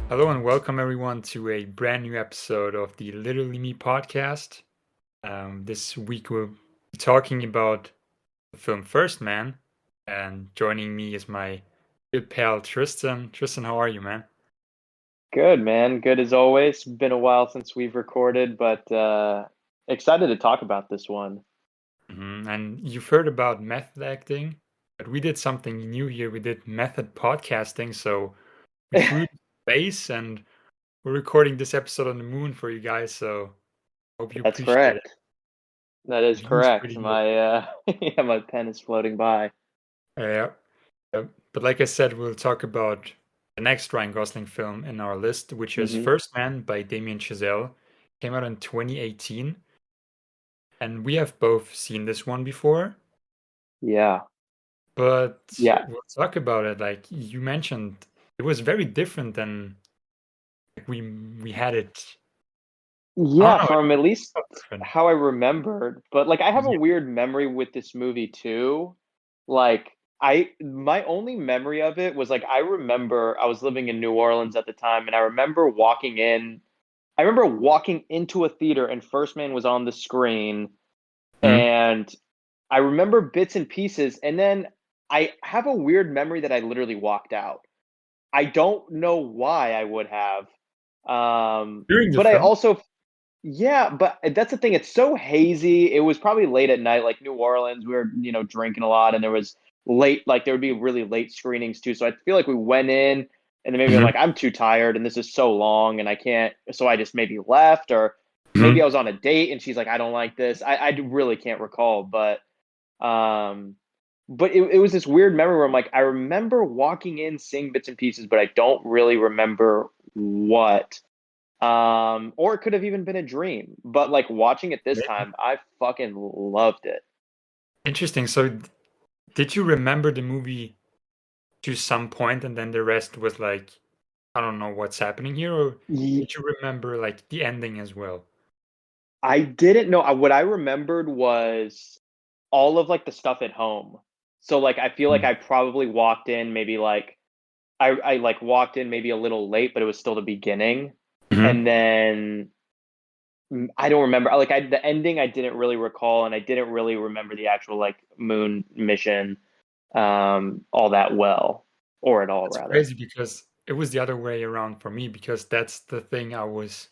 Hello and welcome everyone to a brand new episode of the Literally Me podcast. This week we'll be talking about the film First Man, and joining me is my good pal Tristan. Tristan, how are you, man? Good, man. Good as always. Been a while since we've recorded, but excited to talk about this one. And you've heard about method acting, but we did something new here. We did method podcasting, so we flew to space and we're recording this episode on the moon for you guys. So hope you That's appreciate it. correct. That is The view's correct. pretty good. My yeah, my pen is floating by. Yeah. But like I said, we'll talk about the next Ryan Gosling film in our list, which is hmm First Man by Damien Chazelle. Came out in 2018, and we have both seen this one before, Yeah. but Yeah. we'll talk about it. Like you mentioned, it was very different than like we had it. I don't Yeah, know, it from at least felt different. how I remembered. But like I have a Yeah. weird memory with this movie too. Like my only memory of it was like I remember I was living in New Orleans at the time and I remember walking into a theater and First Man was on the screen, Mhm. and I remember bits and pieces, and then I have a weird memory that I literally walked out. I don't know why I would have. During the But I film. also yeah, but that's the thing. It's so hazy. It was probably late at night, like New Orleans. We were, drinking a lot, and there was there would be really late screenings too. So I feel like we went in, and then maybe I'm Mhm. like, I'm too tired, and this is so long, and I can't. So I just maybe left, or maybe I Mhm. was on a date, and she's like, I don't like this. I really can't recall, um, but it was this weird memory where I'm like, I remember walking in, seeing bits and pieces, but I don't really remember what. Or it could have even been a dream. But like watching it this Maybe. time, I fucking loved it. Interesting. So, did you remember the movie to some point, and then the rest was like, I don't know what's happening here, or Ye- did you remember like the ending as well? I didn't know. What I remembered was all of like the stuff at home. So like I feel like Mm. I probably walked in maybe like I like walked in maybe a little late, but it was still the beginning. Mhm. And then I don't remember. Like the ending I didn't really recall, and I didn't really remember the actual like moon mission all that well, or at all That's rather. crazy because it was the other way around for me because that's the thing I was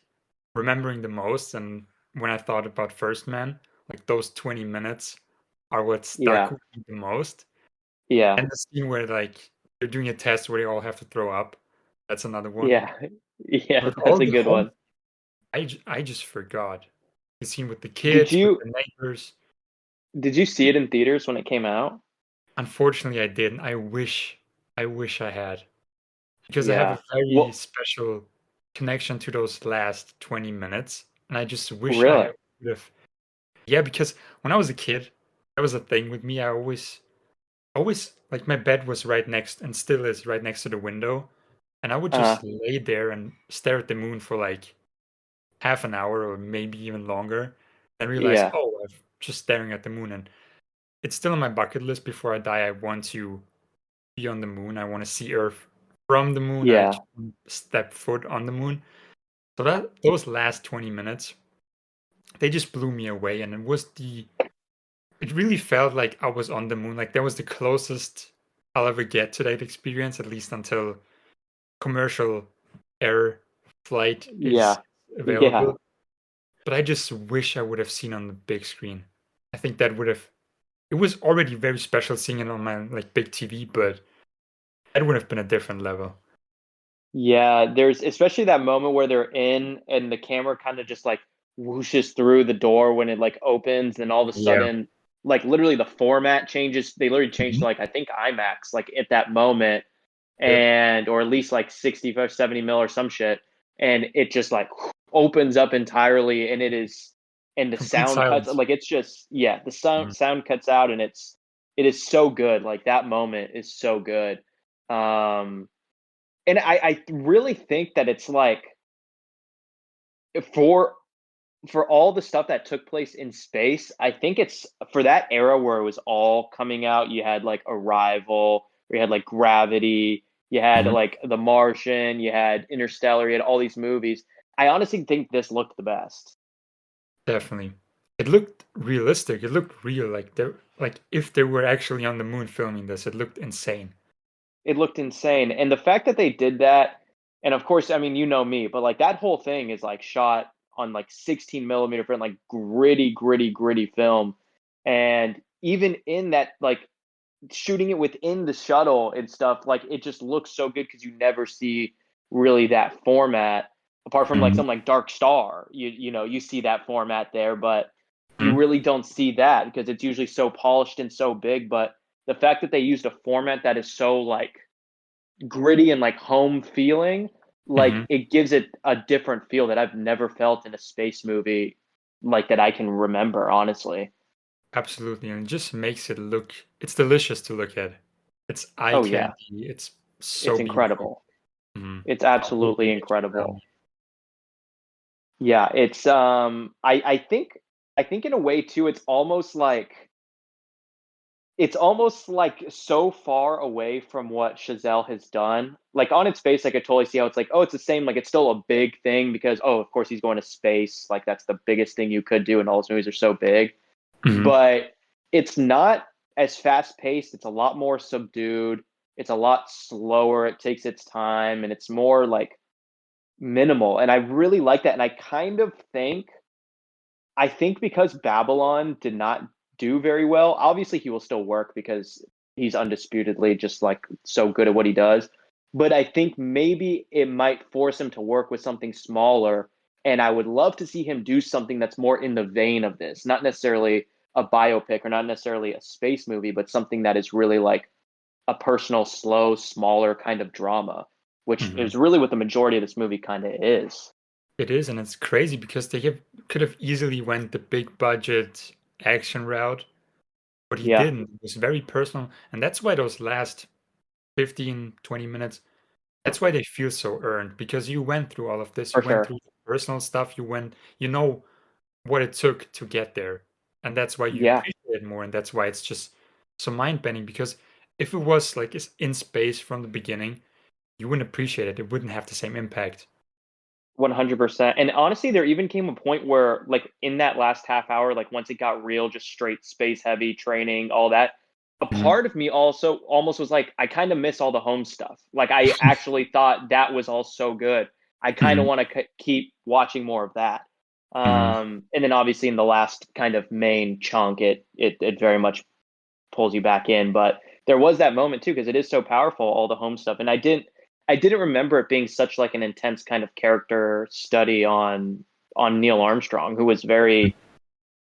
remembering the most. And when I thought about First Man, like those 20 minutes are what stuck Yeah. with me the most. Yeah. And the scene where like they're doing a test where they all have to throw up, that's another one. Yeah. Yeah, But that's all a the good home, one. I just forgot. The scene with the Did kids, with you the neighbors. did you see it in theaters when it came out? Unfortunately, I didn't. I wish I had, because I have a Yeah. very Well, special connection to those last 20 minutes, and I just wish really? I would have. Yeah, because when I was a kid, that was a thing with me. I always like my bed was right next, and still is right next to the window, and I would Uh, just lay there and stare at the moon for like half an hour or maybe even longer, and realize, yeah. oh, I'm just staring at the moon, and it's still on my bucket list. Before I die, I want to be on the moon. I want to see Earth from the moon. I Yeah. just want to step foot on the moon. So that those last 20 minutes, they just blew me away, and it really felt like I was on the moon. Like that was the closest I'll ever get to that experience, at least until commercial air flight is Yeah. Yeah. available. But I just wish I would have seen on the big screen. I think that would have. It was already very special seeing it on my like big TV, but that would have been a different level. Yeah, there's especially that moment where they're in and the camera kind of just like whooshes through the door when it like opens, and all of a Yeah. sudden like literally the format changes. They literally changed Mhm. to like I think IMAX like at that moment, Yep. and or at least like 65 70 mil or some shit, and it just like opens up entirely, and it is, and the Complete sound cuts, silence. like it's just, yeah, the Mhm. sound cuts out, and it is so good. Like that moment is so good. um and I really think that it's like for for all the stuff that took place in space, I think it's for that era where it was all coming out. You had like Arrival, you had like Gravity, You had Mhm. like The Martian, you had Interstellar, you had all these movies. I honestly think this looked the best. Definitely. It looked realistic. It looked real. Like if they were actually on the moon filming this, it looked insane. It looked insane. And the fact that they did that, and of course, I mean, you know me, but like that whole thing is like shot on like 16 millimeter film, like gritty film. And even in that, like shooting it within the shuttle and stuff, like it just looks so good because you never see really that format apart from like Mhm. something like Dark Star. You know, you see that format there, but you Mhm. really don't see that because it's usually so polished and so big. But the fact that they used a format that is so like gritty and like home feeling, like Mhm. it gives it a different feel that I've never felt in a space movie like that I can remember, honestly. Absolutely, and it just makes it look. It's delicious to look at. It's eye Oh yeah, candy. It's so it's beautiful. incredible. Mhm. It's Completely absolutely makes you incredible. grounded. Yeah, it's I think in a way too, it's almost like so far away from what Chazelle has done. Like on its face, I could totally see how it's like, oh, it's the same. Like it's still a big thing because, oh, of course he's going to space. Like that's the biggest thing you could do, and all his movies are so big. Mhm. But it's not as fast paced. It's a lot more subdued. It's a lot slower. It takes its time, and it's more like minimal. And I really like that. And I think because Babylon did not do very well, obviously he will still work because he's undisputedly just like so good at what he does. But I think maybe it might force him to work with something smaller. And I would love to see him do something that's more in the vein of this, not necessarily a biopic or not necessarily a space movie, but something that is really like a personal, slow, smaller kind of drama, which is Mhm. really what the majority of this movie kind of is. It is, and it's crazy because could have easily went the big budget action route, but he Yeah, didn't. It was very personal, and that's why those last 15, 20 minutes, that's why they feel so earned because you went through all of this. You for went sure. through the personal stuff. You know what it took to get there, and that's why you Yeah. appreciate it more, and that's why it's just so mind-bending because if it was like it's in space from the beginning, you wouldn't appreciate it. It wouldn't have the same impact. 100%. And honestly, there even came a point where, like, in that last half hour, like, once it got real, just straight space heavy training, all that, a Mhm. part of me also almost was like, I kind of miss all the home stuff. Like, I actually thought that was all so good. I kind of Mhm. want to keep watching more of that. Mhm. And then obviously in the last kind of main chunk, it very much pulls you back in. But there was that moment too because it is so powerful, all the home stuff, and I didn't remember it being such like an intense kind of character study on Neil Armstrong, who was very,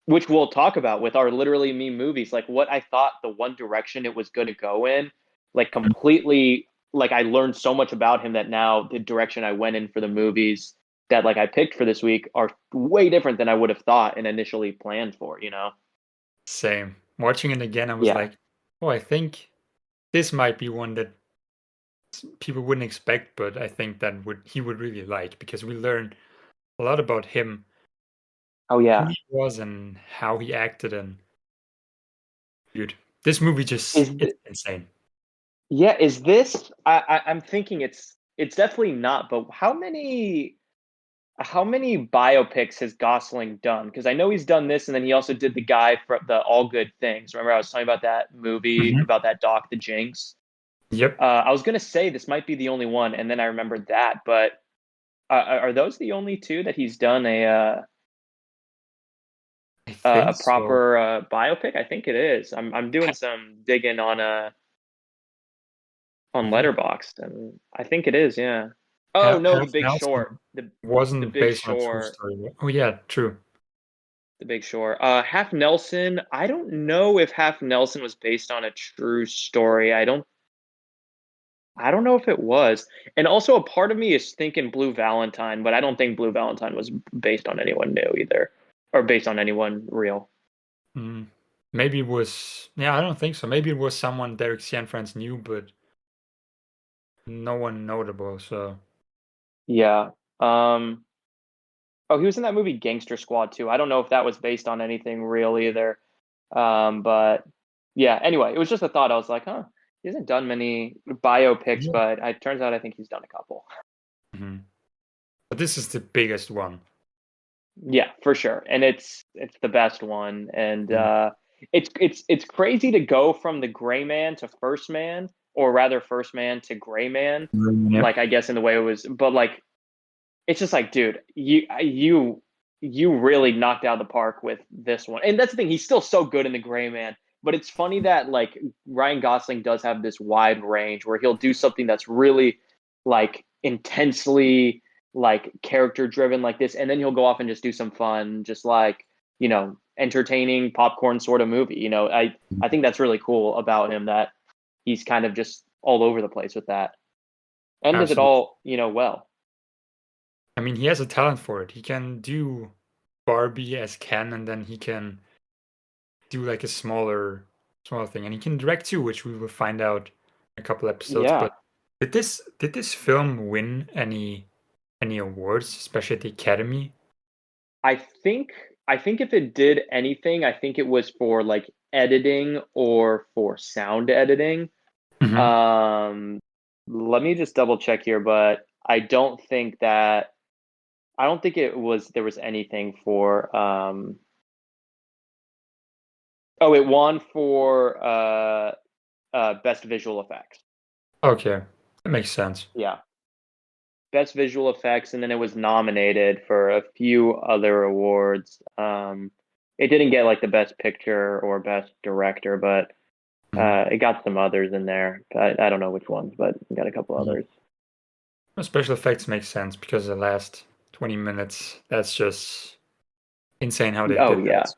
which we'll talk about with our literally me movies, like what I thought the one direction it was going to go in, like completely. Like I learned so much about him that now the direction I went in for the movies that like I picked for this week are way different than I would have thought and initially planned for, you know? Same. Watching it again, I was Yeah. like, oh, I think this might be one that people wouldn't expect, but I think that would he would really like because we learn a lot about him, Oh who yeah. he was, and how he acted. And dude, this movie Is just it's th- insane. Yeah, is this I'm thinking it's definitely not, but how many biopics has Gosling done? Because I know he's done this and then he also did the guy for the All Good Things. Remember I was talking about that movie Mhm. about that doc, The Jinx? Yep, I was gonna say this might be the only one, and then I remembered that, but are those the only two that he's done I think a so. proper biopic? I think it is. I'm doing Ha- some digging on mhm. Letterboxd, and I think it is. Yeah. Oh no, The Half Big Short. Nelson The wasn't Big based on a true Short. story. Oh yeah, true. The Big Short. Half Nelson. I don't know if Half Nelson was based on a true story. I don't know if it was. And also, a part of me is thinking Blue Valentine, but I don't think Blue Valentine was based on anyone new either, or based on anyone real. Mm. Maybe it was. Yeah, I don't think so. Maybe it was someone Derek Cianfrance knew, but no one notable. So Yeah. Um. Oh, he was in that movie Gangster Squad too. I don't know if that was based on anything real either. But yeah. Anyway, it was just a thought. I was like, huh. He hasn't done many biopics, Yeah. but it turns out I think he's done a couple. Mhm. But this is the biggest one. Yeah, for sure, and it's the best one, and Mhm. it's crazy to go from the Gray Man to First Man, or rather First Man to Gray Man. Yep. Like I guess in the way it was, but like it's just like, dude, you really knocked out of the park with this one, and that's the thing. He's still so good in the Gray Man, but it's funny that like Ryan Gosling does have this wide range where he'll do something that's really like intensely like character driven like this, and then he'll go off and just do some fun, just like entertaining popcorn sort of movie. I think that's really cool about him that he's kind of just all over the place with that, and does it Absolutely. all well. I mean, he has a talent for it. He can do Barbie as Ken, and then he can do like a smaller thing, and he can direct too, which we will find out in a couple episodes. Yeah. But did this film win any awards, especially at the Academy? I think I think if it did anything, I think it was for like editing or for sound editing. Hmm. Um, Let me just double check here, but I don't think it was there was anything for oh, it won for best visual effects. Okay, that makes sense. Yeah. Best visual effects, and then it was nominated for a few other awards. It didn't get like the best picture or best director, but Mhm. it got some others in there. I don't know which ones, but it got a couple Yeah. others. Special effects make sense because the last 20 minutes, that's just insane how they Oh did that. yeah, So,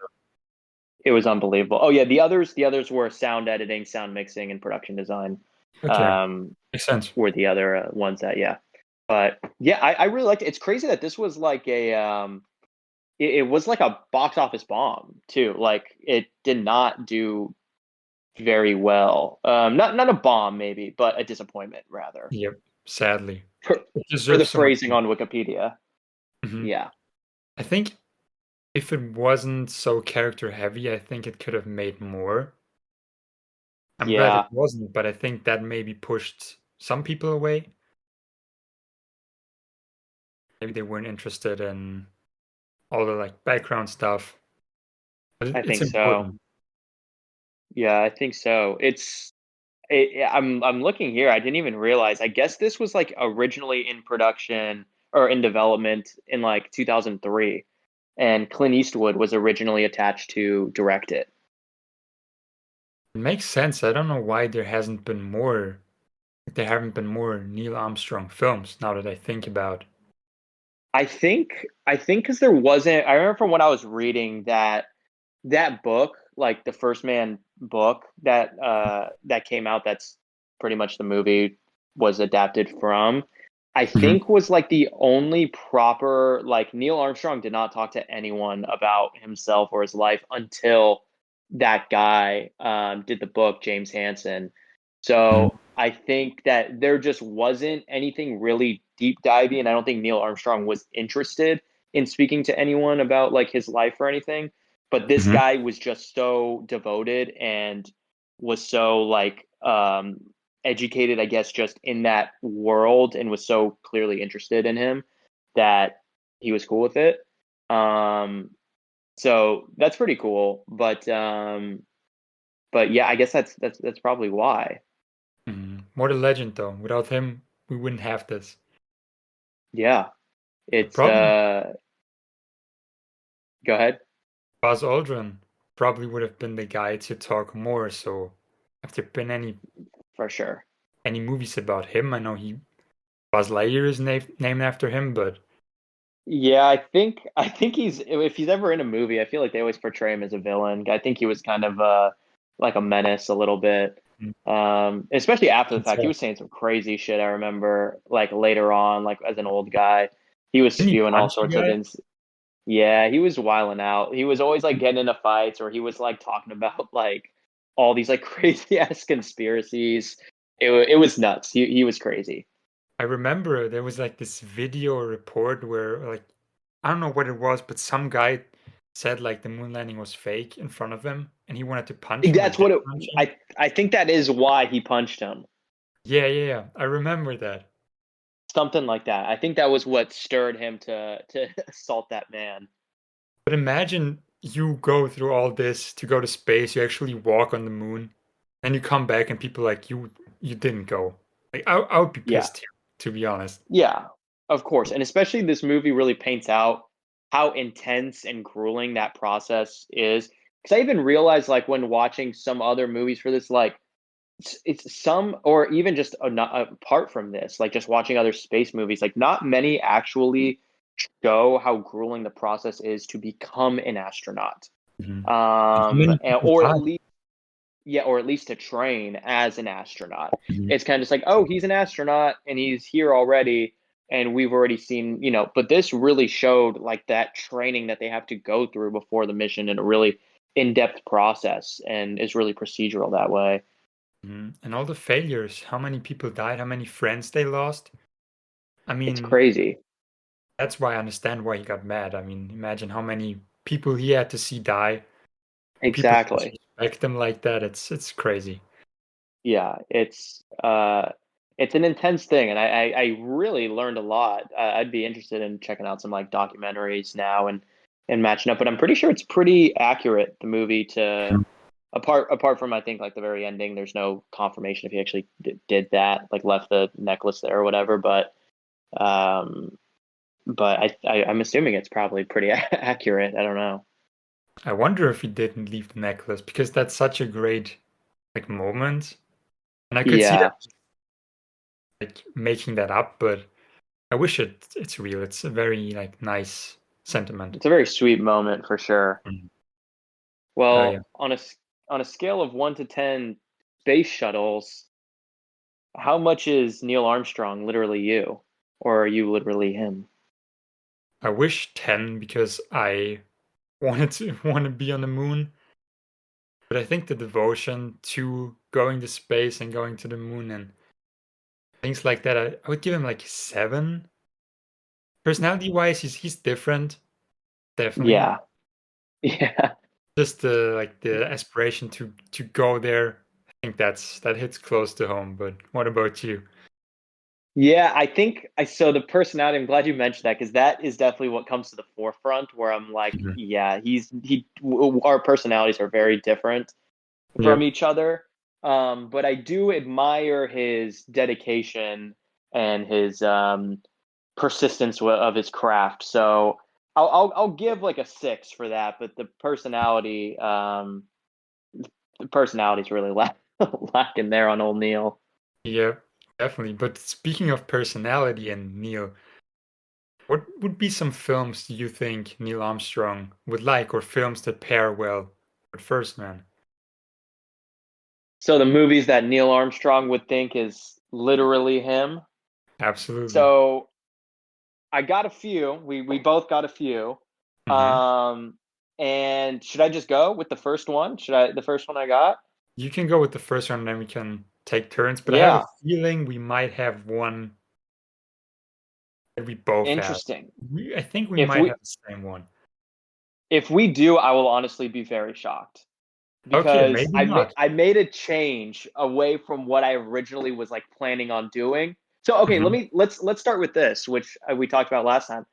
it was unbelievable. Oh yeah, the others were sound editing, sound mixing, and production design. okay, Um, makes sense. were the other ones that yeah. But yeah, I really liked it. It's crazy that this was like it was like a box office bomb too. Like it did not do very well. Not a bomb maybe, but a disappointment rather. Yep, sadly. For, It for the deserves so much phrasing more. on Wikipedia. Mhm. Yeah. I think if it wasn't so character heavy, I think it could have made more. I'm glad it Yeah, wasn't, but I think that maybe pushed some people away. Maybe they weren't interested in all the like background stuff, but I it's think so. important. Yeah, I think so. I'm looking here. I didn't even realize. I guess this was like originally in production or in development in like 2003, and Clint Eastwood was originally attached to direct it. It makes sense. I don't know why there haven't been more Neil Armstrong films now that I think about. I think because there wasn't. I remember from what I was reading that book, like the First Man book that came out, that's pretty much the movie was adapted from. I Mhm. think was like the only proper like Neil Armstrong did not talk to anyone about himself or his life until that guy did the book, James Hansen. Mhm. So I think that there just wasn't anything really deep diving, and I don't think Neil Armstrong was interested in speaking to anyone about like his life or anything. But this Mhm. guy was just so devoted and was so like educated, I guess, just in that world, and was so clearly interested in him that he was cool with it. Um, so that's pretty cool. But yeah, I guess that's probably why. Mhm. What a legend, though. Without him, we wouldn't have this. Yeah, But it's probably go ahead. Buzz Aldrin probably would have been the guy to talk more. So, have there been For sure. any movies about him? I know he Buzz Lightyear is named after him, but Yeah, I think he's if he's ever in a movie, I feel like they always portray him as a villain. I think he was kind of like a menace a little bit. mm, Especially after the that's fact. He right. was saying some crazy shit, I remember like later on, like as an old guy. He was Didn't he spewing all punch the sorts of guy? yeah, he was wilding out. He was always like getting into fights, or he was like talking about like all these like crazy ass conspiracies. It was nuts. He was crazy. I remember there was like this video report where like I don't know what it was, but some guy said like the moon landing was fake in front of him, and he wanted to punch him or That's did what it, punch him. I think that is why he punched him. Yeah, yeah, yeah. I remember that. Something like that. I think that was what stirred him to assault that man. But imagine you go through all this to go to space, you actually walk on the moon, and you come back and people like you didn't go. Like I would be Yeah. pissed too, to be honest. Yeah. Of course. And especially this movie really paints out how intense and grueling that process is. Because I even realized, like, when watching some other movies for this, like, it's some, or even just apart from this, like just watching other space movies, like not many actually show how grueling the process is to become an astronaut. Mhm. And how many people Or at died? least, yeah, or at least to train as an astronaut. Mhm. It's kind of just like, oh, he's an astronaut and he's here already, and we've already seen, but this really showed like that training that they have to go through before the mission in a really in-depth process, and is really procedural that way. Mhm. And all the failures, how many people died, how many friends they lost. I It's mean, crazy. that's why I understand why he got mad. I mean, imagine how many people he had to see die, for people to Exactly. disrespect him like that. It's crazy. Yeah, it's an intense thing, and I really learned a lot. I'd be interested in checking out some like documentaries now and matching up, but I'm pretty sure it's pretty accurate, the movie, to apart from, I think, like the very ending. There's no confirmation if he actually did that, like left the necklace there or whatever. Um, but I'm assuming it's probably pretty accurate. I don't know. I wonder if he didn't leave the necklace because that's such a great like moment. And I could see that Yeah, like making that up, but I wish it's real. It's a very like nice sentiment. it's a very sweet moment for sure. Mhm. Oh yeah. Well, on a scale of 1 to 10 space shuttles, how much is Neil Armstrong literally you, or are you literally him? I wish 10 because I wanted to want to be on the moon. But I think the devotion to going to space and going to the moon and things like that, I would give him like 7. Personality wise, he's different, definitely. Yeah, yeah, Just the like the aspiration to go there. I think that hits close to home. But what about you? yeah. I think I so the personality. I'm glad you mentioned that, because that is definitely what comes to the forefront. Where I'm like, Mhm. yeah, our personalities are very different from Yep. each other. But I do admire his dedication and his persistence of his craft. So I'll give like a 6 for that. But the personality is really lacking there on old Neil. Yep. Definitely. But speaking of personality and Neil, what would be some films do you think Neil Armstrong would like, or films that pair well with First Man? So the movies that Neil Armstrong would think is literally him. Absolutely. So I got a few. We both got a few. Hmm. Um, and should I just go with the first one? The first one I got? You can go with the first one, and then we can take turns. But I have a Yeah, feeling we might have one that we both have. interesting. I think we If might we have the same one. if we do, I will honestly be very shocked, Okay, because maybe not. I made a change away from what I originally was like planning on doing. So okay, Hmm. let's start with this, which we talked about last time.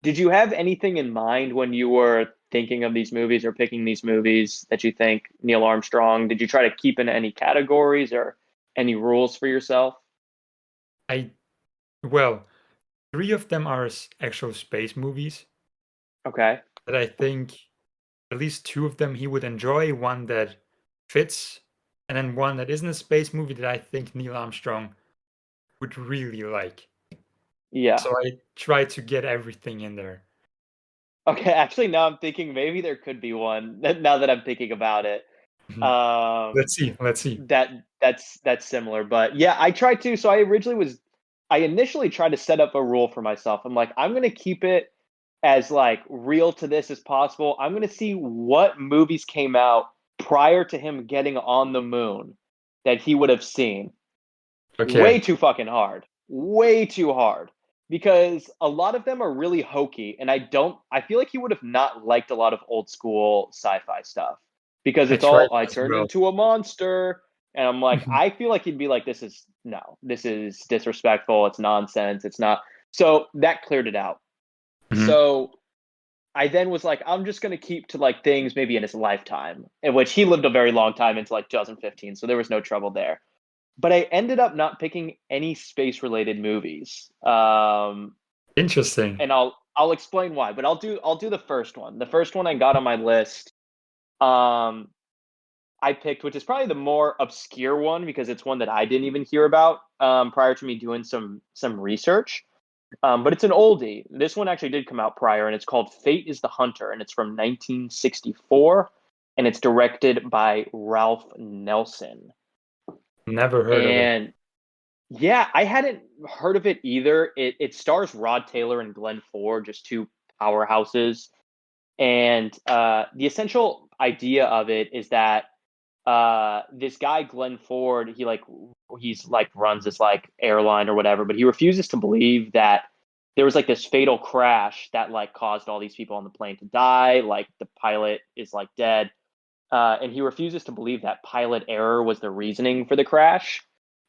Did you have anything in mind when you were thinking of these movies or picking these movies that you think Neil Armstrong? Did you try to keep in any categories or any rules for yourself? I well, 3 of them are actual space movies Okay. that I think at least 2 of them he would enjoy. One that fits, and then one that isn't a space movie that I think Neil Armstrong would really like. Yeah. So I try to get everything in there. Okay. Actually, now I'm thinking maybe there could be one. Now that I'm thinking about it, Mhm. um, Let's see. Let's see. that that's similar. But yeah, I tried to. So I initially tried to set up a rule for myself. I'm like, I'm gonna keep it as like real to this as possible. I'm gonna see what movies came out prior to him getting on the moon that he would have seen. Okay. Way too fucking hard. Way too hard. because a lot of them are really hokey, and I feel like he would have not liked a lot of old school sci-fi stuff because I it's tried all I as turned well. into a monster, and I'm like, Mhm, I feel like he'd be like, this is no, this is disrespectful, it's nonsense, it's not. So that cleared it out. mhm. So I then was like, I'm just gonna keep to like things maybe in his lifetime, in which he lived a very long time into like 2015, so there was no trouble there. But I ended up not picking any space related movies. Interesting. And I'll explain why, but I'll do the first one. The first one I got on my list, um, I picked, which is probably the more obscure one because it's one that I didn't even hear about prior to me doing some research. But it's an oldie. This one actually did come out prior, and it's called Fate is the Hunter, and it's from 1964, and it's directed by Ralph Nelson. Never heard of it. And yeah, I hadn't heard of it either. It stars Rod Taylor and Glenn Ford, just two powerhouses. And the essential idea of it is that this guy Glenn Ford, he's like runs this like airline or whatever, but he refuses to believe that there was like this fatal crash that like caused all these people on the plane to die. Like the pilot is like dead, and he refuses to believe that pilot error was the reasoning for the crash.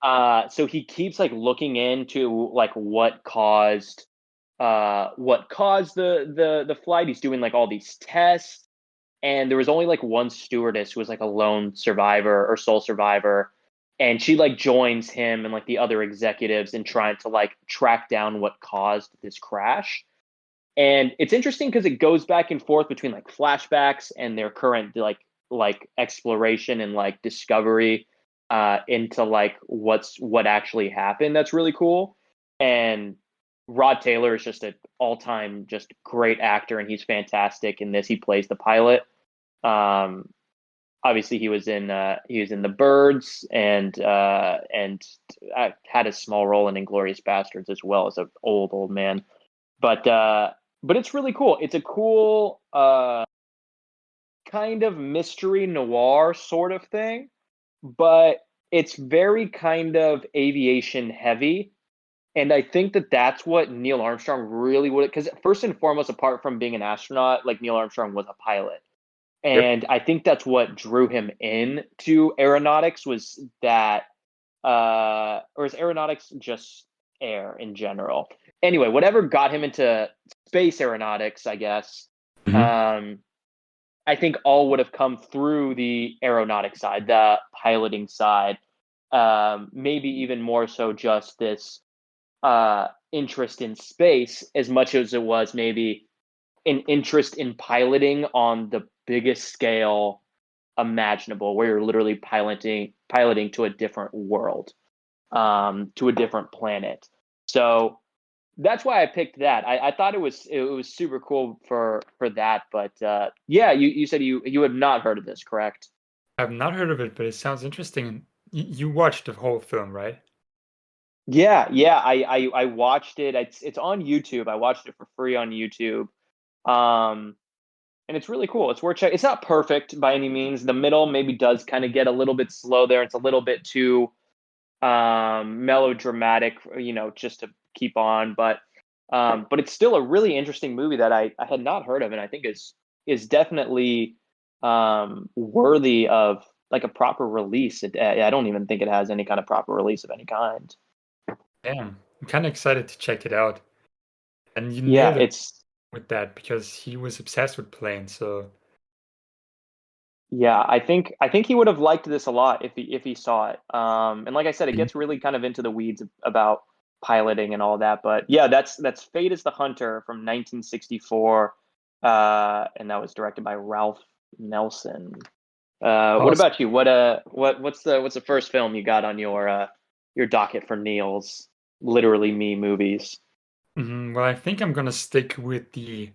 So he keeps like looking into like what caused the flight. He's doing like all these tests, and there was only like one stewardess who was like a lone survivor or sole survivor, and she like joins him and like the other executives in trying to like track down what caused this crash. And it's interesting because it goes back and forth between like flashbacks and their current like exploration and like discovery into like what actually happened. That's really cool. And Rod Taylor is just an all-time just great actor, and he's fantastic in this. He plays the pilot. um Obviously he was in the Birds, and had a small role in Inglorious Bastards as well as an old man. But it's really cool. It's a cool kind of mystery noir sort of thing, but it's very kind of aviation heavy. And I think that that's what Neil Armstrong really would, because first and foremost, apart from being an astronaut, like Neil Armstrong was a pilot. Yep. And I think that's what drew him into aeronautics, was that or is aeronautics just air in general? Anyway, whatever got him into space aeronautics, I guess. Mhm. Um, I think all would have come through the aeronautic side, the piloting side. Maybe even more so just this interest in space, as much as it was maybe an interest in piloting on the biggest scale imaginable, where you're literally piloting to a different world, to a different planet. So that's why I picked that. I thought it was super cool for that. But yeah, you said you have not heard of this, correct? I've not heard of it, but it sounds interesting. And you watched the whole film, right? Yeah, yeah. I watched it. It's on YouTube. I watched it for free on YouTube. Um, and it's really cool. It's worth checking. It's not perfect by any means. The middle maybe does kind of get a little bit slow there. It's a little bit too melodramatic, just to keep on. But it's still a really interesting movie that I had not heard of, and I think is definitely worthy of like a proper release. I don't even think it has any kind of proper release of any kind. Damn. I'm kind of excited to check it out. And you Yeah, nailed it it's with that because he was obsessed with planes. So, yeah. I think he would have liked this a lot if he saw it. And like I said, it Mhm. gets really kind of into the weeds about piloting and all that. But yeah, that's Fate is the Hunter from 1964, and that was directed by Ralph Nelson. What Awesome. about you? What's the first film you got on your docket for Neil's literally me movies? Well, I think I'm gonna stick with the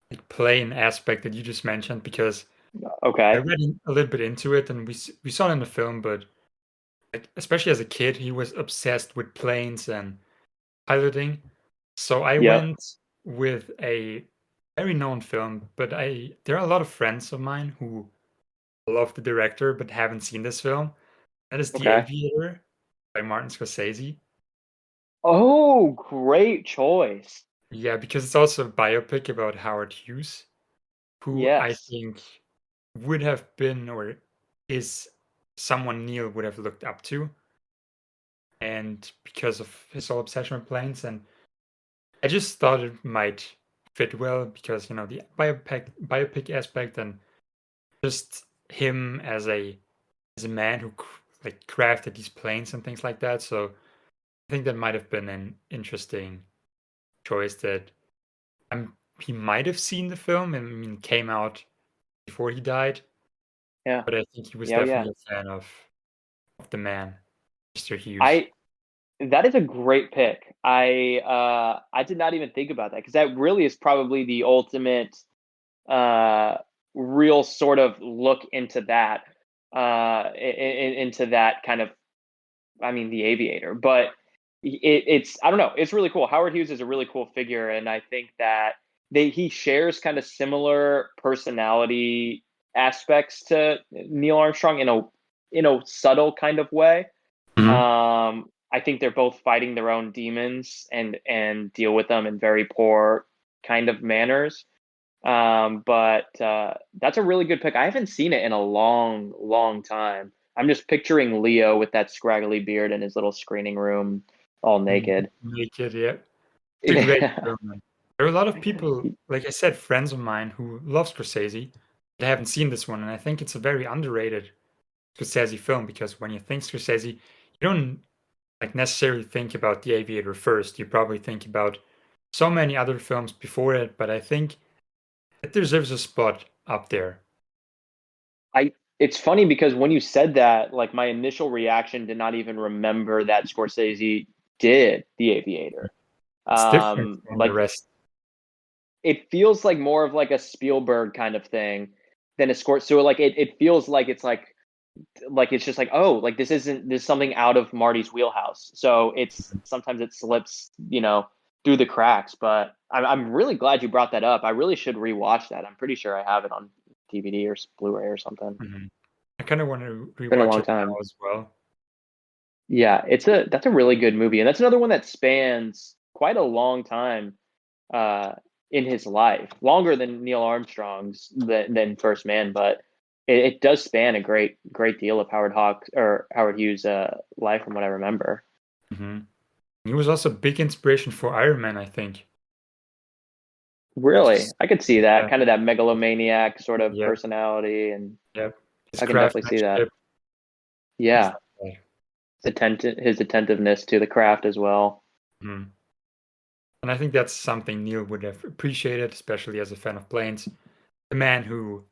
like plane aspect that you just mentioned because I Okay. read a little bit into it, and we saw it in the film, but like, especially as a kid, he was obsessed with planes and piloting. So I Yep. went with a very known film, but I there are a lot of friends of mine who love the director but haven't seen this film. That is The Okay. Aviator by Martin Scorsese. Oh, great choice. Yeah, because it's also a biopic about Howard Hughes, who I Yes. think would have been or is someone Neil would have looked up to, and because of his whole obsession with planes, and I just thought it might fit well because the biopic aspect and just him as a man who like crafted these planes and things like that. So I think that might have been an interesting choice that he might have seen the film and I mean came out before he died, Yeah. but I think he was Yeah, yeah. definitely a fan of the man, Mr. Hughes. I That is a great pick. I did not even think about that because that really is probably the ultimate uh real sort of look into that into that kind of, I mean, The Aviator. But it's, I don't know, it's really cool. Howard Hughes is a really cool figure, and I think that he shares kind of similar personality aspects to Neil Armstrong in a subtle kind of way. Mhm. I think they're both fighting their own demons and deal with them in very poor kind of manners. But that's a really good pick. I haven't seen it in a long, long time. I'm just picturing Leo with that scraggly beard in his little screening room, all naked. Naked, yeah. It's a great Yeah. film. Man. There are a lot of people, like I said, friends of mine who love Scorsese, but haven't seen this one, and I think it's a very underrated Scorsese film because when you think Scorsese, you don't like necessarily think about The Aviator first. You probably think about so many other films before it, but I think it deserves a spot up there. I It's funny because when you said that, like my initial reaction did not even remember that Scorsese did The Aviator. It's different from the Like rest. it feels like more of like a Spielberg kind of thing than a score. So like it feels like it's just like, oh, like this is something out of Marty's wheelhouse. So it's sometimes it slips, through the cracks. But I'm really glad you brought that up. I really should rewatch that. I'm pretty sure I have it on DVD or Blu-ray or something. Mhm. I kind of want to Been a rewatch long it now time. as well. Yeah, that's a really good movie, and that's another one that spans quite a long time uh, in his life, longer than Neil Armstrong's than First Man, but it does span a great deal of Howard Hughes' life from what I remember. hmm He was also a big inspiration for Iron Man, I think. Really, Just I could see that yeah, kind of that megalomaniac sort of yep, personality, and yep. His I can definitely see that. craftsmanship, things Yeah, like his attentiveness to the craft as well. that. And I think that's something Neil would have appreciated, especially as a fan of planes. The man who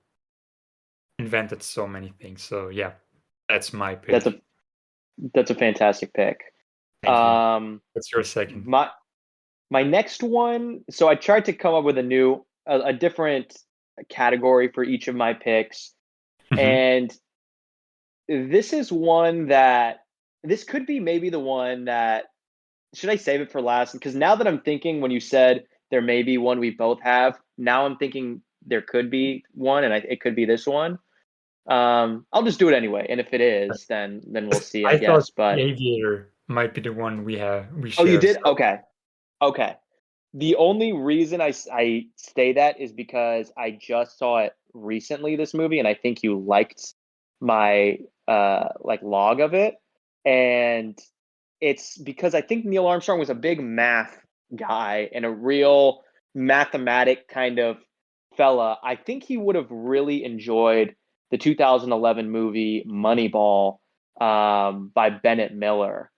invented so many things. So yeah, that's my That's pick. a that's a fantastic pick. Thank you. Um, What's your second? my My next one, so I tried to come up with a different category for each of my picks. hmm And this is one that this could be maybe the one that, should I save it for last? Because now that I'm thinking, when you said there may be one we both have, now I'm thinking there could be one, and it could be this one. I'll just do it anyway, and if it is, then we'll see, I I thought guess. the But Aviator might be the one we oh, you share. did? So Okay, okay. The only reason I say that is because I just saw it recently, this movie, and I think you liked my like log of it. And it's because I think Neil Armstrong was a big math guy and a real mathematic kind of fella. I think he would have really enjoyed the 2011 movie Moneyball, by Bennett Miller,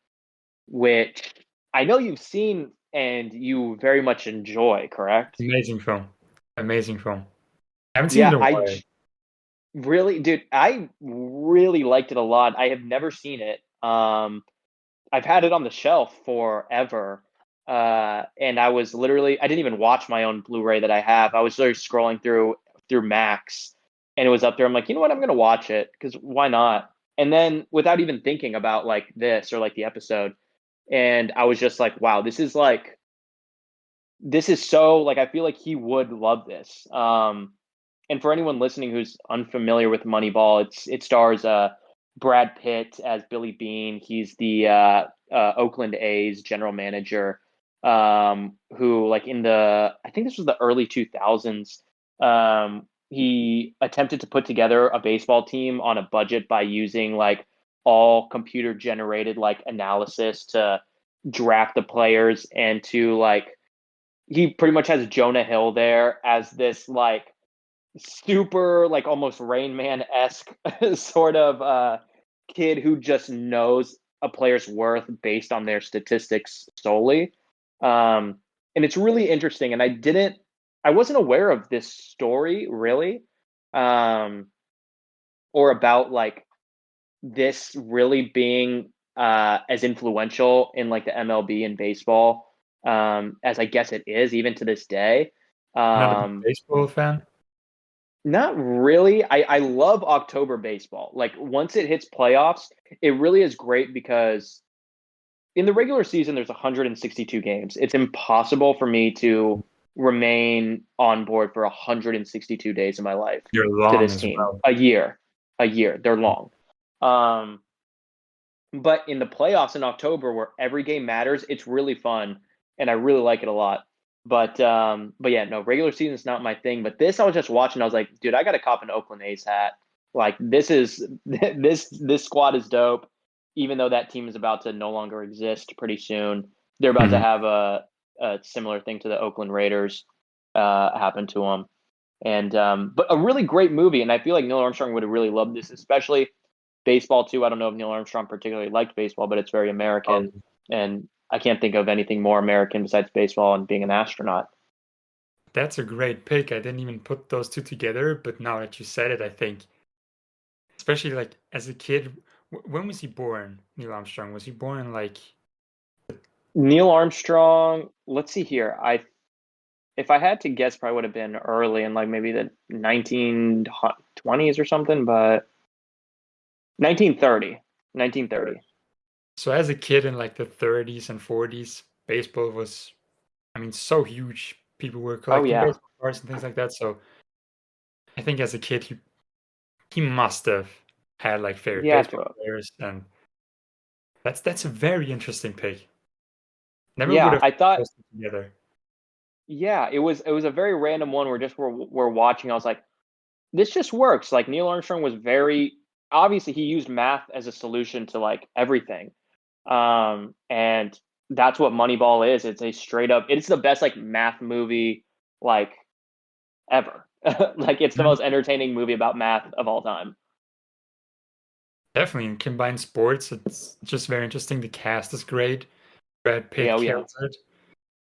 which I know you've seen and you very much enjoy, correct? amazing film. Amazing film. I haven't seen it Yeah, in a while. really, dude, I really liked it a lot. I have never seen it. I've had it on the shelf forever. And I didn't even watch my own Blu-ray that I have. I was literally scrolling through Max, and it was up there. I'm like, you know what? I'm gonna watch it because why not? And then without even thinking about like this or like the episode, and I was just like, wow, this is so, like, I feel like he would love this. And for anyone listening who's unfamiliar with Moneyball, it stars Brad Pitt as Billy Bean. He's the Oakland A's general manager, who like I think this was the early 2000s. He attempted to put together a baseball team on a budget by using like all computer generated like analysis to draft the players, and to like he pretty much has Jonah Hill there as this like super like almost Rain Man esque sort of kid who just knows a player's worth based on their statistics solely. And it's really interesting. And I wasn't aware of this story really, or about like this really being as influential in like the MLB and baseball, as I guess it is even to this day. Not a big Um, baseball fan. Not really. I love October baseball. Like once it hits playoffs, it really is great because in the regular season there's 162 games. It's impossible for me to remain on board for 162 days of my life You're to long this as team. well. A year. A year. They're long. Um but in the playoffs in October where every game matters, it's really fun and I really like it a lot. But yeah, no, regular season is not my thing. But this I was just watching, I was like, dude, I gotta cop an Oakland A's hat. Like this is this squad is dope, even though that team is about to no longer exist pretty soon. They're about to Mhm. have a similar thing to the Oakland Raiders happen to them. And but a really great movie, and I feel like Neil Armstrong would have really loved this, especially baseball too. I don't know if Neil Armstrong particularly liked baseball, but it's very Oh, American, and I can't think of anything more American besides baseball and being an astronaut. that's a great pick. I didn't even put those two together, but now that you said it, I think, especially like as a kid, when was he born? Neil Armstrong, was he born in like Neil Armstrong. Let's see here. If I had to guess, probably would have been early in like maybe the 1920s or something, but 1930, 1930. so as a kid in like the 30s and 40s, baseball was, I mean, so huge. People were Oh collecting yeah, baseball cards and things like that. So I think as a kid, he must have had like favorite yeah, baseball players, and that's a very interesting pick. Never would yeah. have I put thought, those two together. yeah, it was a very random one where just we're watching. I was like, this just works. Like Neil Armstrong was very obviously he used math as a solution to like everything. And that's what Moneyball is. It's a straight up it's the best like math movie like ever. Like it's the Mhm. most entertaining movie about math of all time. Definitely in combined sports, it's just very interesting. The cast is great. Brad Yeah, Pitt oh yeah. kills it,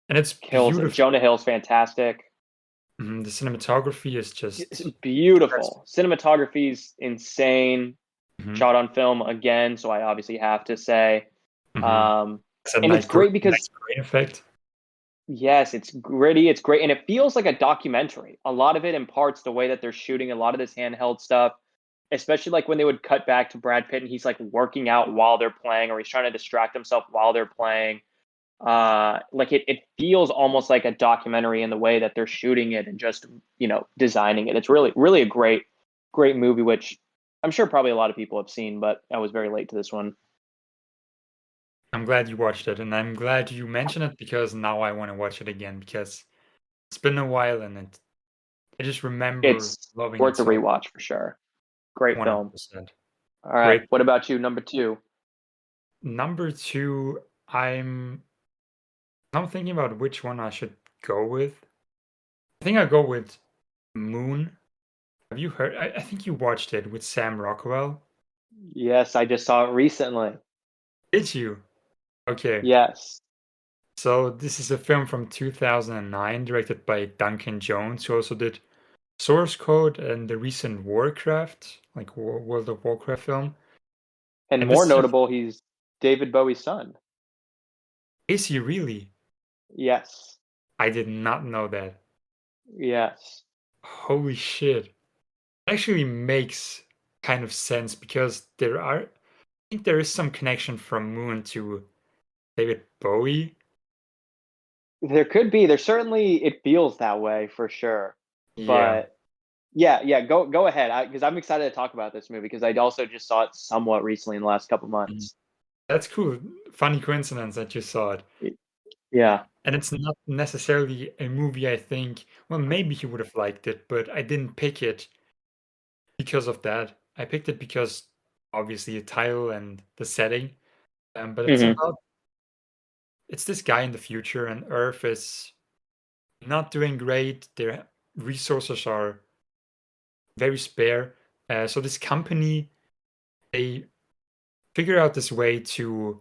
and it's Kills it. beautiful. Jonah Hill's fantastic. The cinematography is It's just impressive. beautiful. Cinematography's insane. hmm Shot on film again, so I obviously have to say. hmm Um, It's a and it's great because nice grain effect. yes, it's gritty, it's great, and it feels like a documentary. A lot of it imparts the way that they're shooting a lot of this handheld stuff, especially like when they would cut back to Brad Pitt and he's like working out while they're playing, or he's trying to distract himself while they're playing. Like it feels almost like a documentary in the way that they're shooting it and just designing it. It's really a great movie, which I'm sure probably a lot of people have seen, but I was very late to this one. I'm glad you watched it, and I'm glad you mentioned it because now I want to watch it again because it's been a while, and I just remember It's loving it worth a so rewatch for sure. Great film. 100%. All right, Great. what about you? Number two. Number two, I'm thinking about which one I should go with. I think I'll go with Moon. Have you heard? I think you watched it with Sam Rockwell. Yes, I just saw it recently. Did you? Okay. Yes. So this is a film from 2009, directed by Duncan Jones, who also did Source Code and the recent Warcraft, like World of Warcraft film. And And more this is notable, he's David Bowie's son. is he really? Yes. I did not know that. Yes. Holy shit. Actually makes kind of sense because I think there is some connection from Moon to David Bowie. There could be. There certainly it feels that way for sure. Yeah. But yeah, yeah, go ahead. Because I'm excited to talk about this movie because I also just saw it somewhat recently in the last couple Mhm. months. That's cool. Funny coincidence that you saw it. Yeah. And it's not necessarily a movie I think, well, maybe he would have liked it, but I didn't pick it because of that. I picked it because obviously the title and the setting. But Hmm. it's this guy in the future, and Earth is not doing great. Their resources are very spare. So this company, they figure out this way to,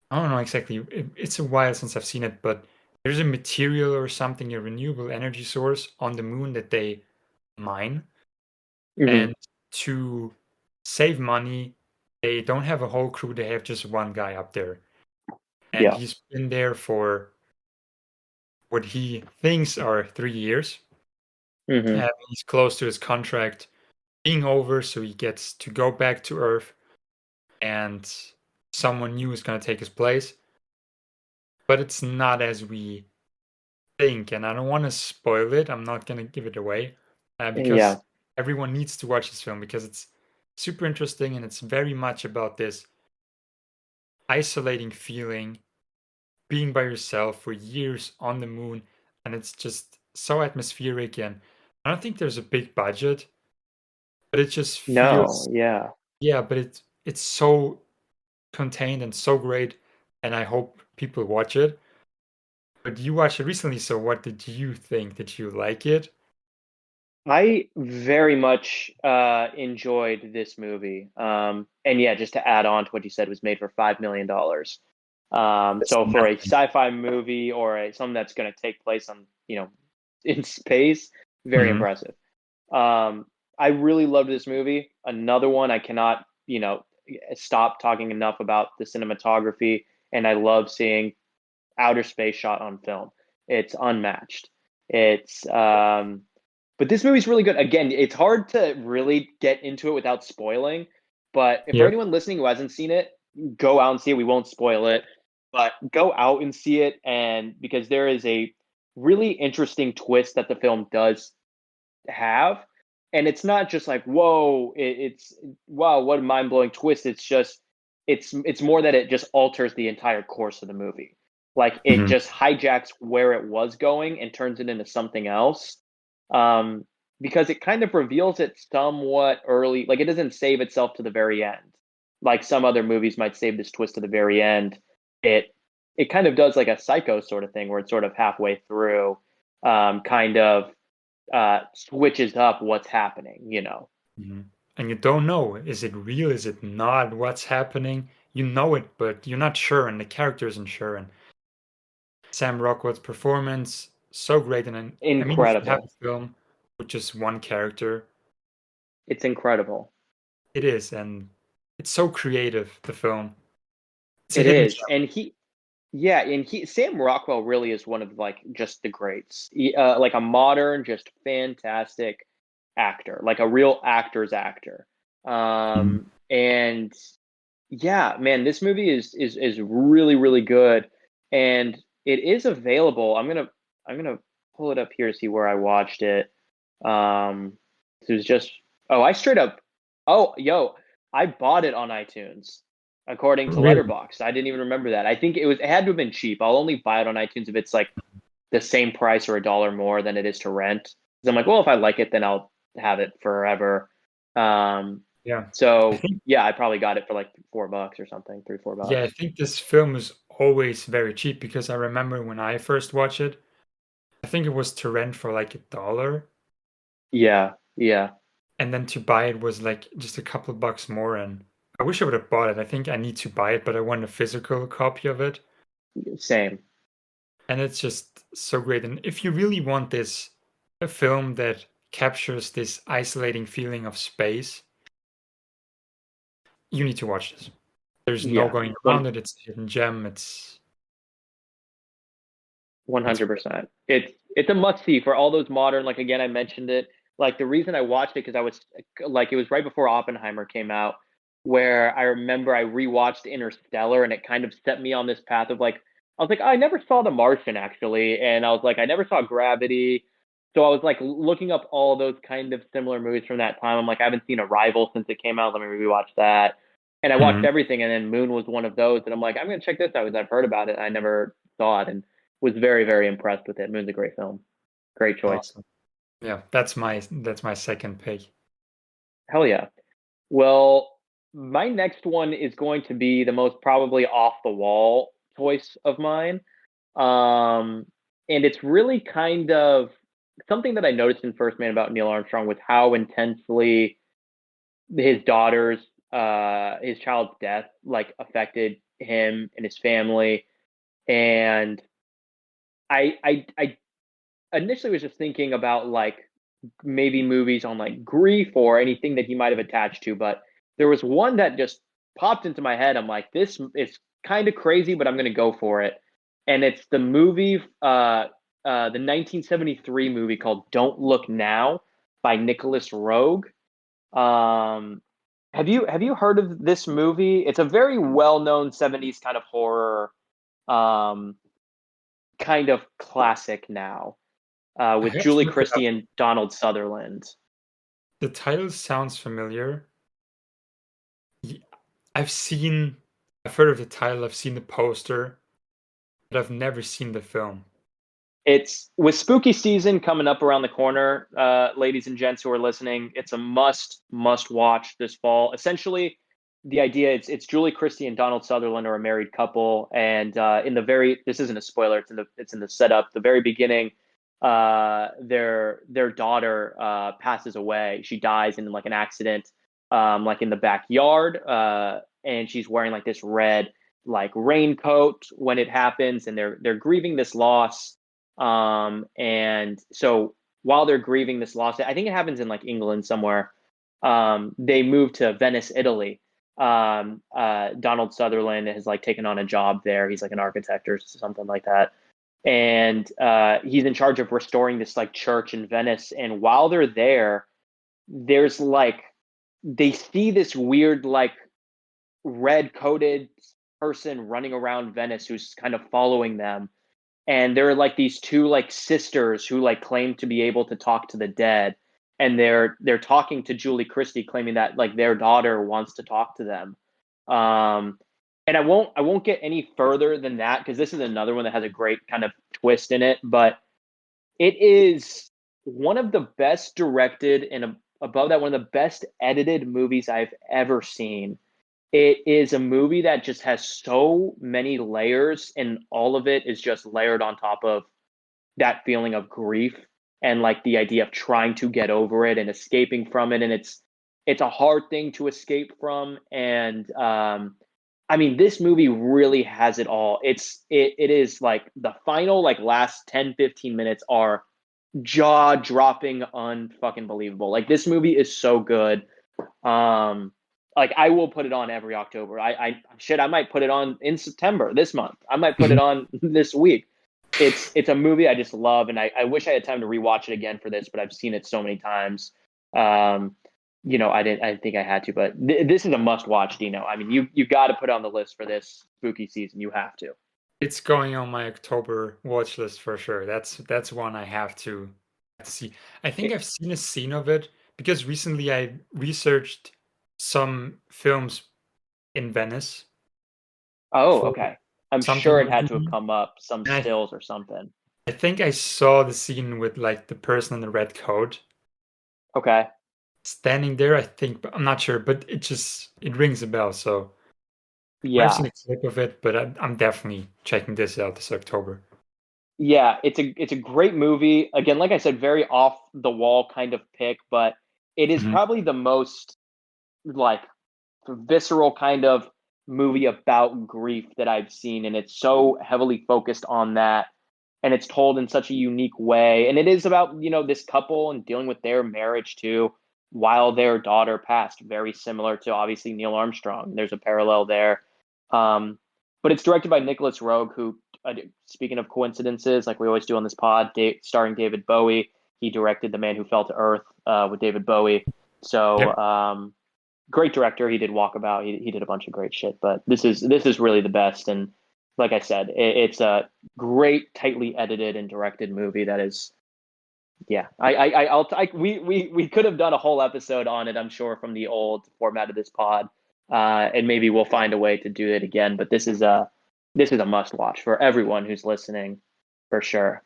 I don't know exactly. It's a while since I've seen it, but there's a material or something, a renewable energy source on the moon that they mine. Hmm. And to save money, they don't have a whole crew. They have just one guy up there, and Yeah. he's been there for what he thinks are 3 years. Hmm. He's close to his contract being over, so he gets to go back to Earth, and someone new is going to take his place. But it's not as we think, and I don't want to spoil it. I'm not going to give it away because Yeah. everyone needs to watch this film because it's super interesting and it's very much about this isolating feeling, being by yourself for years on the moon, and it's just so atmospheric. And I don't think there's a big budget, but it just No. feels, Yeah. yeah, but it's so contained and so great, and I hope people watch it. But you watched it recently, so what did you think? Did you like it? I very much enjoyed this movie. And yeah, just to add on to what you said, it was made for $5 million. It's So for a nothing. sci-fi movie or something that's going to take place on, in space, very Mhm. impressive. Um, I really loved this movie. Another one I cannot, stop talking enough about the cinematography, and I love seeing outer space shot on film. It's unmatched. It's but this movie's really good. Again, it's hard to really get into it without spoiling. But if for Yep. anyone listening who hasn't seen it, go out and see it. We won't spoil it, but go out and see it, and because there is a really interesting twist that the film does have, and it's not just like whoa, it's wow, what a mind blowing twist. It's just it's more that it just alters the entire course of the movie. Like it Mhm. just hijacks where it was going and turns it into something else. Um, because it kind of reveals it somewhat early. Like it doesn't save itself to the very end. Like some other movies might save this twist to the very end. It it kind of does like a Psycho sort of thing where it's sort of halfway through, kind of switches up what's happening. Mhm. And you don't know, is it real? Is it not? What's happening? You know it, but you're not sure, and the character isn't sure. And Sam Rockwell's performance, so great. And then, I mean, if you have a Incredible. film with just one character, It's incredible. it is, and it's so creative, the film. It's a It hidden is. gem. And Sam Rockwell really is one of like just the greats. Like a modern, just fantastic actor, like a real actor's actor. Mhm. And yeah, man, this movie is really really good, and it is available. I'm gonna pull it up here to see where I watched it. This was just oh, I straight up oh yo, I bought it on iTunes according to Really? Letterboxd. I didn't even remember that. I think it had to have been cheap. I'll only buy it on iTunes if it's like the same price or $1 more than it is to rent. Because I'm like, well, if I like it, then I'll have it forever. Um, Yeah. I so think, yeah, I probably got it for like $4 or something, 3, yeah, I $4. think this film is always very cheap because I remember when I first watched it, I think it was to rent for like $1. Yeah, yeah, And then to buy it was like just a couple bucks more. And I wish I would have bought it. I think I need to buy it, but I want a physical copy of it. same. And it's just so great. And if you really want this, a film that captures this isolating feeling of space, you need to watch this. There's no Yeah, going one around it. It's a hidden gem. one It's hundred great. percent. It's a must see for all those modern. Like again, I mentioned it. Like the reason I watched it because I was like it was right before Oppenheimer came out, where I remember I rewatched Interstellar and it kind of set me on this path of like I was like, oh, I never saw The Martian actually, and I was like, I never saw Gravity. So I was like looking up all those kind of similar movies from that time. I'm like, I haven't seen Arrival since it came out. Let me rewatch that. And I watched Mhm. everything, and then Moon was one of those. And I'm like, I'm gonna check this out because I've heard about it. I never saw it, and was very, very impressed with it. Moon's a great film. Great choice. Awesome. Yeah, that's my second pick. Hell yeah. Well, my next one is going to be the most probably off the wall choice of mine. Um, and it's really kind of something that I noticed in First Man about Neil Armstrong was how intensely his daughter's his child's death like affected him and his family. And I initially was just thinking about like maybe movies on like grief or anything that he might have attached to, but there was one that just popped into my head. I'm like, this is kind of crazy, but I'm going to go for it. And it's the movie, the 1973 movie called Don't Look Now by Nicholas Roeg. Um, have you heard of this movie? It's a very well known 70s kind of horror, um, kind of classic now, I with have to Julie look it up. Christie and Donald Sutherland. The title sounds familiar. Ye- I've heard of the title, I've seen the poster, but I've never seen the film. It's with spooky season coming up around the corner, ladies and gents who are listening. It's a must watch this fall. Essentially, the idea it's Julie Christie and Donald Sutherland are a married couple, and in the very this isn't a spoiler. It's in the setup. The very beginning, their daughter passes away. She dies in like an accident, like in the backyard, and she's wearing like this red like raincoat when it happens, and they're grieving this loss, and so while they're grieving this loss, I think it happens in like England somewhere. They move to Venice, Italy. Donald Sutherland has like taken on a job there. He's like an architect or something like that. And he's in charge of restoring this like church in Venice. And while they're there, there's like, they see this weird, like red coated person running around Venice who's kind of following them, and there are like these two like sisters who like claim to be able to talk to the dead, and they're talking to Julie Christie, claiming that like their daughter wants to talk to them. um and I won't get any further than that because this is another one that has a great kind of twist in it, but it is one of the best directed and above that one of the best edited movies I've ever seen. It is a movie that just has so many layers, and all of it is just layered on top of that feeling of grief and like the idea of trying to get over it and escaping from it. And it's a hard thing to escape from. And I mean, this movie really has it all. It is like the final like last 10-15 minutes are jaw dropping, unfucking believable. Like this movie is so good. um like I will put it on every October. I might put it on in September this month. I might put it on this week. It's a movie I just love, and I wish I had time to rewatch it again for this, but I've seen it so many times. um I didn't think I had to, but this is a must watch, Dino. I mean, you got to put it on the list for this spooky season. You have to. It's going on my October watch list for sure. That's one I have to see. I think It, I've seen a scene of it because recently I researched some films in Venice oh, for okay. I'm something sure it I'm had to have doing. come up, some And stills or something. I think I saw the scene with like the person in the red coat Okay. standing there, I think, but I'm not sure, but it rings a bell. So I might have Yeah. seen a clip of it, but I'm definitely checking this out this October. Yeah, it's a great movie. Again, like I said, very off the wall kind of pick, but it is Mhm. probably the most like visceral kind of movie about grief that I've seen, and it's so heavily focused on that, and it's told in such a unique way. And it is about, this couple and dealing with their marriage too, while their daughter passed, very similar to obviously Neil Armstrong. There's a parallel there. Um, but it's directed by Nicholas Roeg, who, speaking of coincidences, like we always do on this pod, starring David Bowie. He directed The Man Who Fell to Earth, with David Bowie. So, Yep. great director. He did Walkabout. He did a bunch of great shit, but this is really the best. And like I said, it's a great, tightly edited and directed movie that is, yeah. We could have done a whole episode on it, I'm sure, from the old format of this pod. and maybe we'll find a way to do it again. But this is a must watch for everyone who's listening, for sure.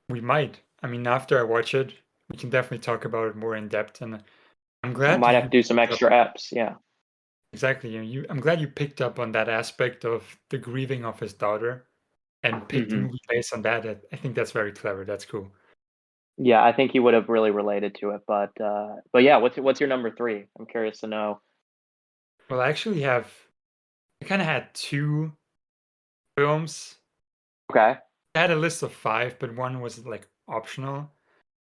We might. I mean, after I watch it, we can definitely talk about it more in depth. And I'm glad Might have to you do some picked up extra eps. Yeah. exactly. I'm glad you picked up on that aspect of the grieving of his daughter and picked the Hmm. movie based on that. I think that's very clever. That's cool. Yeah, I think he would have really related to it. But yeah, what's your number three? I'm curious to know. Well, I kind of had two films. Okay. I had a list of five, but one was like optional.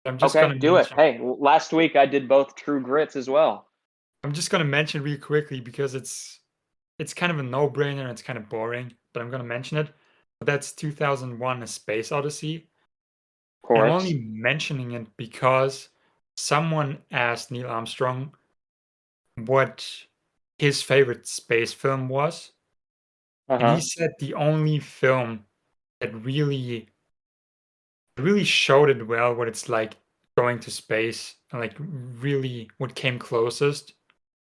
I'm just Okay, gonna do it. mention. Hey, last week I did both True Grits as well. I'm just gonna mention real quickly because it's kind of a no-brainer and it's kind of boring, but I'm gonna mention it. But that's 2001: A Space Odyssey. Of And I'm course. only mentioning it because someone asked Neil Armstrong what his favorite space film was, and he Uh-huh. said the only film that really showed it well what it's like going to space and like really what came closest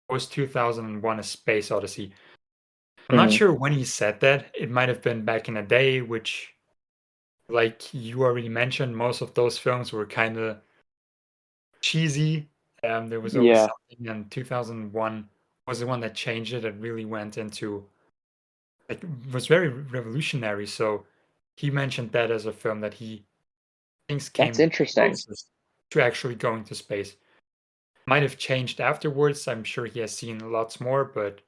was 2001: A Space Odyssey. I'm not Hmm. sure when he said that. It might have been back in the day, which, like you already mentioned, most of those films were kind of cheesy. There was always Yeah. something, and 2001 was the one that changed it. It really went into like was very revolutionary. So he mentioned that as a film that he thinks That's came interesting. closest to actually going to space. Might have changed afterwards. I'm sure he has seen lots more, but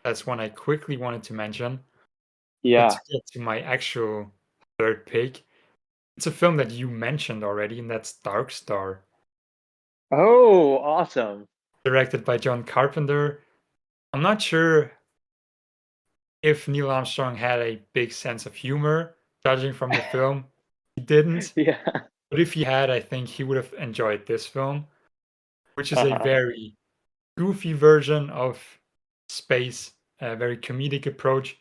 that's one I quickly wanted to mention. But to Yeah. get to my actual third pick, it's a film that you mentioned already, and that's Dark Star, Oh, awesome. directed by John Carpenter. I'm not sure if Neil Armstrong had a big sense of humor, judging from the film. He didn't, Yeah. but if he had, I think he would have enjoyed this film, which is a Uh-huh. very goofy version of space, a very comedic approach.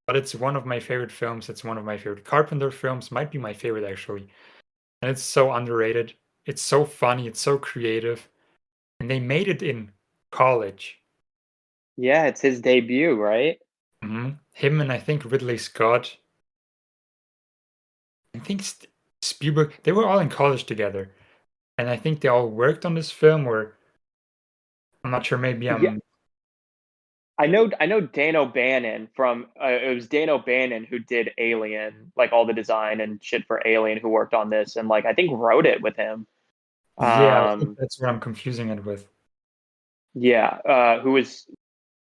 But it's one of my favorite films. It's one of my favorite Carpenter films, might be my favorite actually. And it's so underrated. It's so funny, it's so creative. And they made it in college. Yeah, it's his debut, right? Him and I think Ridley Scott. I think Spielberg. They were all in college together, and I think they all worked on this film. Or I'm not sure. Maybe Yeah. I'm. I know Dan O'Bannon from it was Dan O'Bannon who did Alien, like all the design and shit for Alien, who worked on this and like I think wrote it with him. Yeah, I think Um, that's what I'm confusing it with. yeah, who was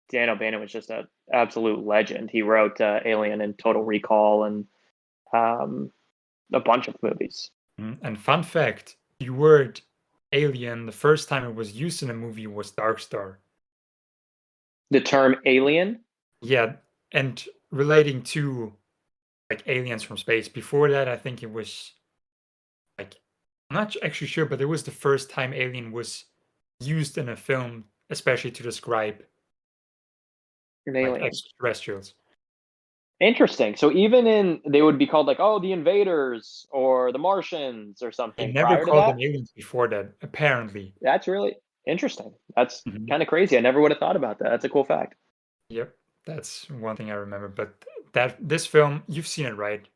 Dan O'Bannon was just an absolute legend. He wrote Alien and Total Recall and um, a bunch of movies. And fun fact: the word "alien" the first time it was used in a movie was Dark Star. The term alien. Yeah, and relating to like aliens from space. Before that, I think it was like I'm not actually sure, but it was the first time alien was used in a film, especially to describe An like alien. extraterrestrials. Interesting. So even in they would be called like oh the invaders or the Martians or They something never prior to called them that. aliens before that, apparently. That's really interesting. That's Mhm. kind of crazy. I never would have thought about that. That's a cool fact. Yep, that's one thing I remember. But that this film, you've seen it, right?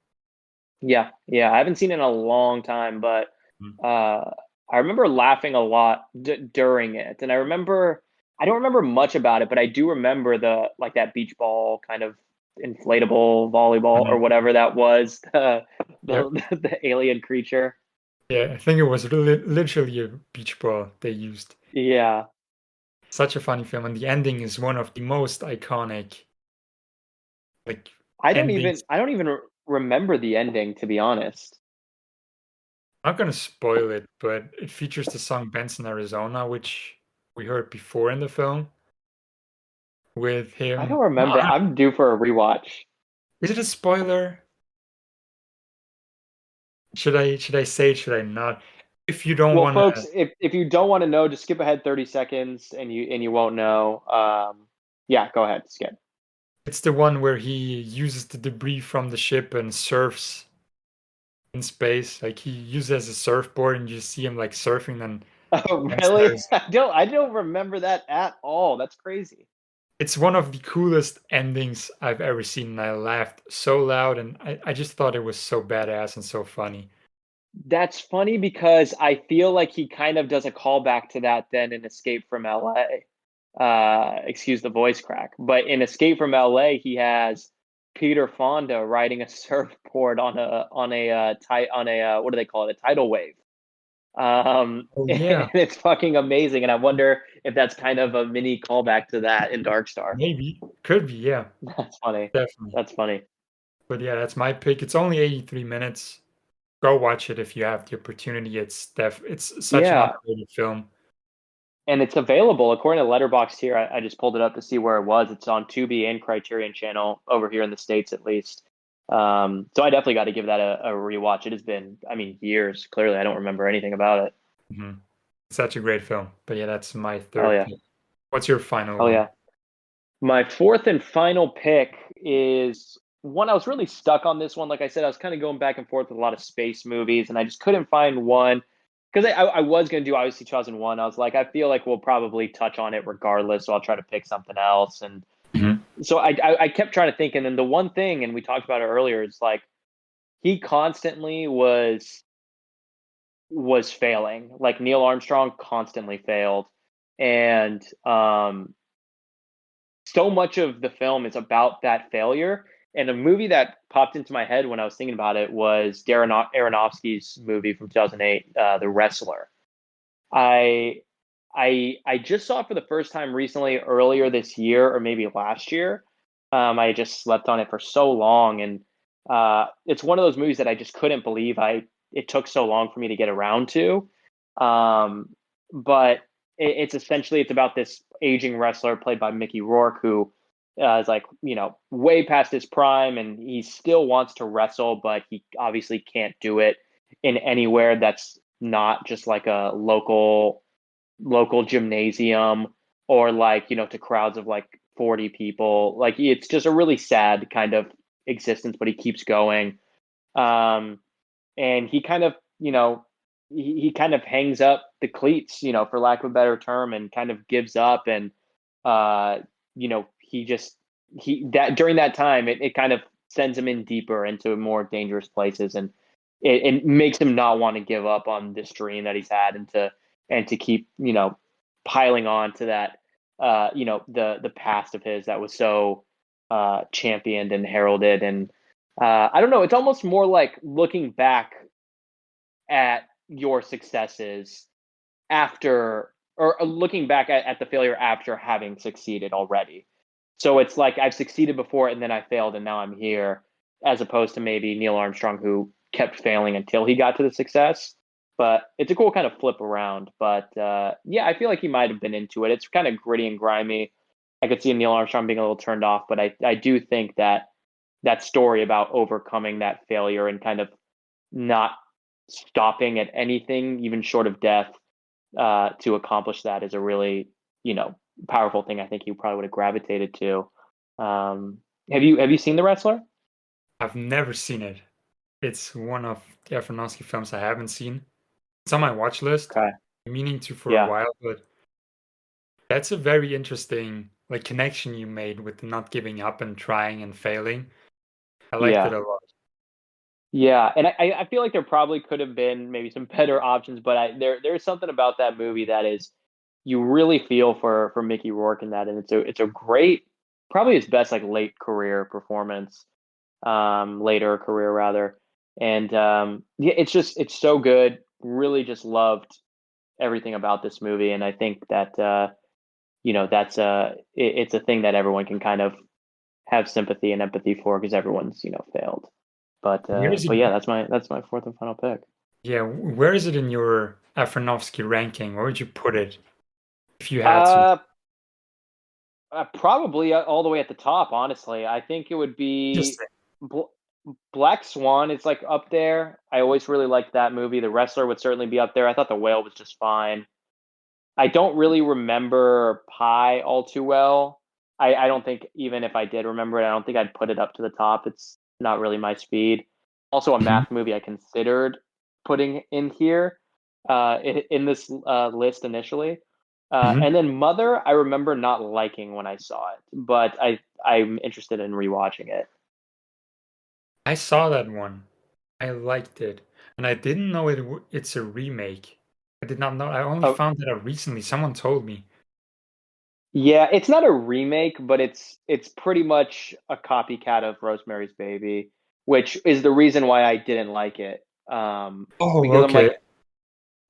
Yeah, yeah. I haven't seen it in a long time, but Mhm. uh, I remember laughing a lot during it, and I don't remember much about it, but I do remember the like that beach ball kind of inflatable volleyball or Mhm. whatever that was, Yep. the alien creature. Yeah, I think it was literally a beach ball they used. Yeah, Such a funny film, and the ending is one of the most iconic like endings. I don't even remember the ending to be honest. I'm not gonna spoil it, but it features the song Benson, Arizona, which we heard before in the film with I don't him. No, remember. I'm due for a rewatch. is it a spoiler? Should I say it? Should I not? If you don't Well, wanna, folks, if you don't want to know, just skip ahead 30 seconds and you won't know. Yeah, go ahead, skip. it's the one where he uses the debris from the ship and surfs in space. Like he uses it as a surfboard, and you see him like surfing. And Oh, Benson, really? Arizona. I don't remember that at all. That's crazy. It's one of the coolest endings I've ever seen, and I laughed so loud, and I just thought it was so badass and so funny. That's funny because I feel like he kind of does a callback to that then in Escape from LA. Excuse the voice crack, but in Escape from LA, he has Peter Fonda riding a surfboard on a what do they call it? A tidal wave. Oh yeah, And it's fucking amazing. And I wonder if that's kind of a mini callback to that in Dark Star. maybe. Could be, yeah, That's funny. definitely. That's funny. But yeah, that's my pick. It's only 83 minutes. Go watch it if you have the opportunity. It's such an Yeah. underrated film. And it's available according to Letterboxd here. I just pulled it up to see where it was. It's on Tubi and Criterion Channel over here in the States, at least. So I definitely got to give that a rewatch. It has been, I mean, years. Clearly, I don't remember anything about it. Mhm. Such a great film. But yeah, that's my Oh third yeah, pick. What's your final oh one? yeah. My fourth and final pick is one I was really stuck on this one. Like I said, I was kind of going back and forth with a lot of space movies, and I just couldn't find one because I was going to do obviously 2001. I was like, I feel like we'll probably touch on it regardless, so I'll try to pick something else. And Mhm. so I kept trying to think, and then the one thing, and we talked about it earlier, is like he constantly was failing. Like Neil Armstrong constantly failed, and so much of the film is about that failure. And a movie that popped into my head when I was thinking about it was Darren Aronofsky's movie from 2008, The Wrestler. I I just saw it for the first time recently, earlier this year or maybe last year. I just slept on it for so long, and it's one of those movies that I just couldn't believe it took so long for me to get around to. Um, but it's essentially it's about this aging wrestler played by Mickey Rourke who is like way past his prime, and he still wants to wrestle, but he obviously can't do it in anywhere that's not just like a local gymnasium or like to crowds of like 40 people. Like it's just a really sad kind of existence, but he keeps going. um and he kind of he kind of hangs up the cleats, for lack of a better term, and kind of gives up. And he just he that during that time it kind of sends him in deeper into more dangerous places, and it makes him not want to give up on this dream that he's had, and to keep piling on to that the past of his that was so championed and heralded. And I don't know, it's almost more like looking back at your successes after, or looking back at the failure after having succeeded already. So it's like I've succeeded before and then I failed and now I'm here, as opposed to maybe Neil Armstrong who kept failing until he got to the success. But it's a cool kind of flip around. But yeah, I feel like he might have been into it. It's kind of gritty and grimy. I could see Neil Armstrong being a little turned off, but I do think that that story about overcoming that failure and kind of not stopping at anything, even short of death, to accomplish that is a really, powerful thing. I think you probably would have gravitated to. Have you seen The Wrestler? I've never seen it. It's one of the Aronofsky films I haven't seen. It's on my watch list. Okay. Meaning to for a Yeah. while, but that's a very interesting like connection you made with not giving up and trying and failing. I liked it Yeah. a lot. Yeah. And I feel like there probably could have been maybe some better options, but there's something about that movie that is you really feel for Mickey Rourke in that, and it's a great, probably his best like late career performance, later career rather. And yeah, it's so good. Really just loved everything about this movie, and I think that that's it's a thing that everyone can kind of have sympathy and empathy for because everyone's failed. Where is it? But yeah, that's my fourth and final pick. Yeah, where is it in your Aronofsky ranking? Where would you put it if you had to? Uh, Probably all the way at the top. Honestly, I think it would Just be Bl- Black Swan. It's like up there. I always really liked that movie. The Wrestler would certainly be up there. I thought The Whale was just fine. I don't really remember Pi all too well. I don't think, even if I did remember it, I don't think I'd put it up to the top. It's not really my speed. Also, a Mhm. math movie I considered putting in here, in this list initially. Mhm. And then Mother, I remember not liking when I saw it, but I'm interested in rewatching it. I saw that one. I liked it, and I didn't know it's a remake. I did not know. I only Oh, found that out recently. Someone told me. yeah, it's not a remake, but it's pretty much a copycat of Rosemary's Baby, which is the reason why I didn't like it. Oh, Because I'm okay. like,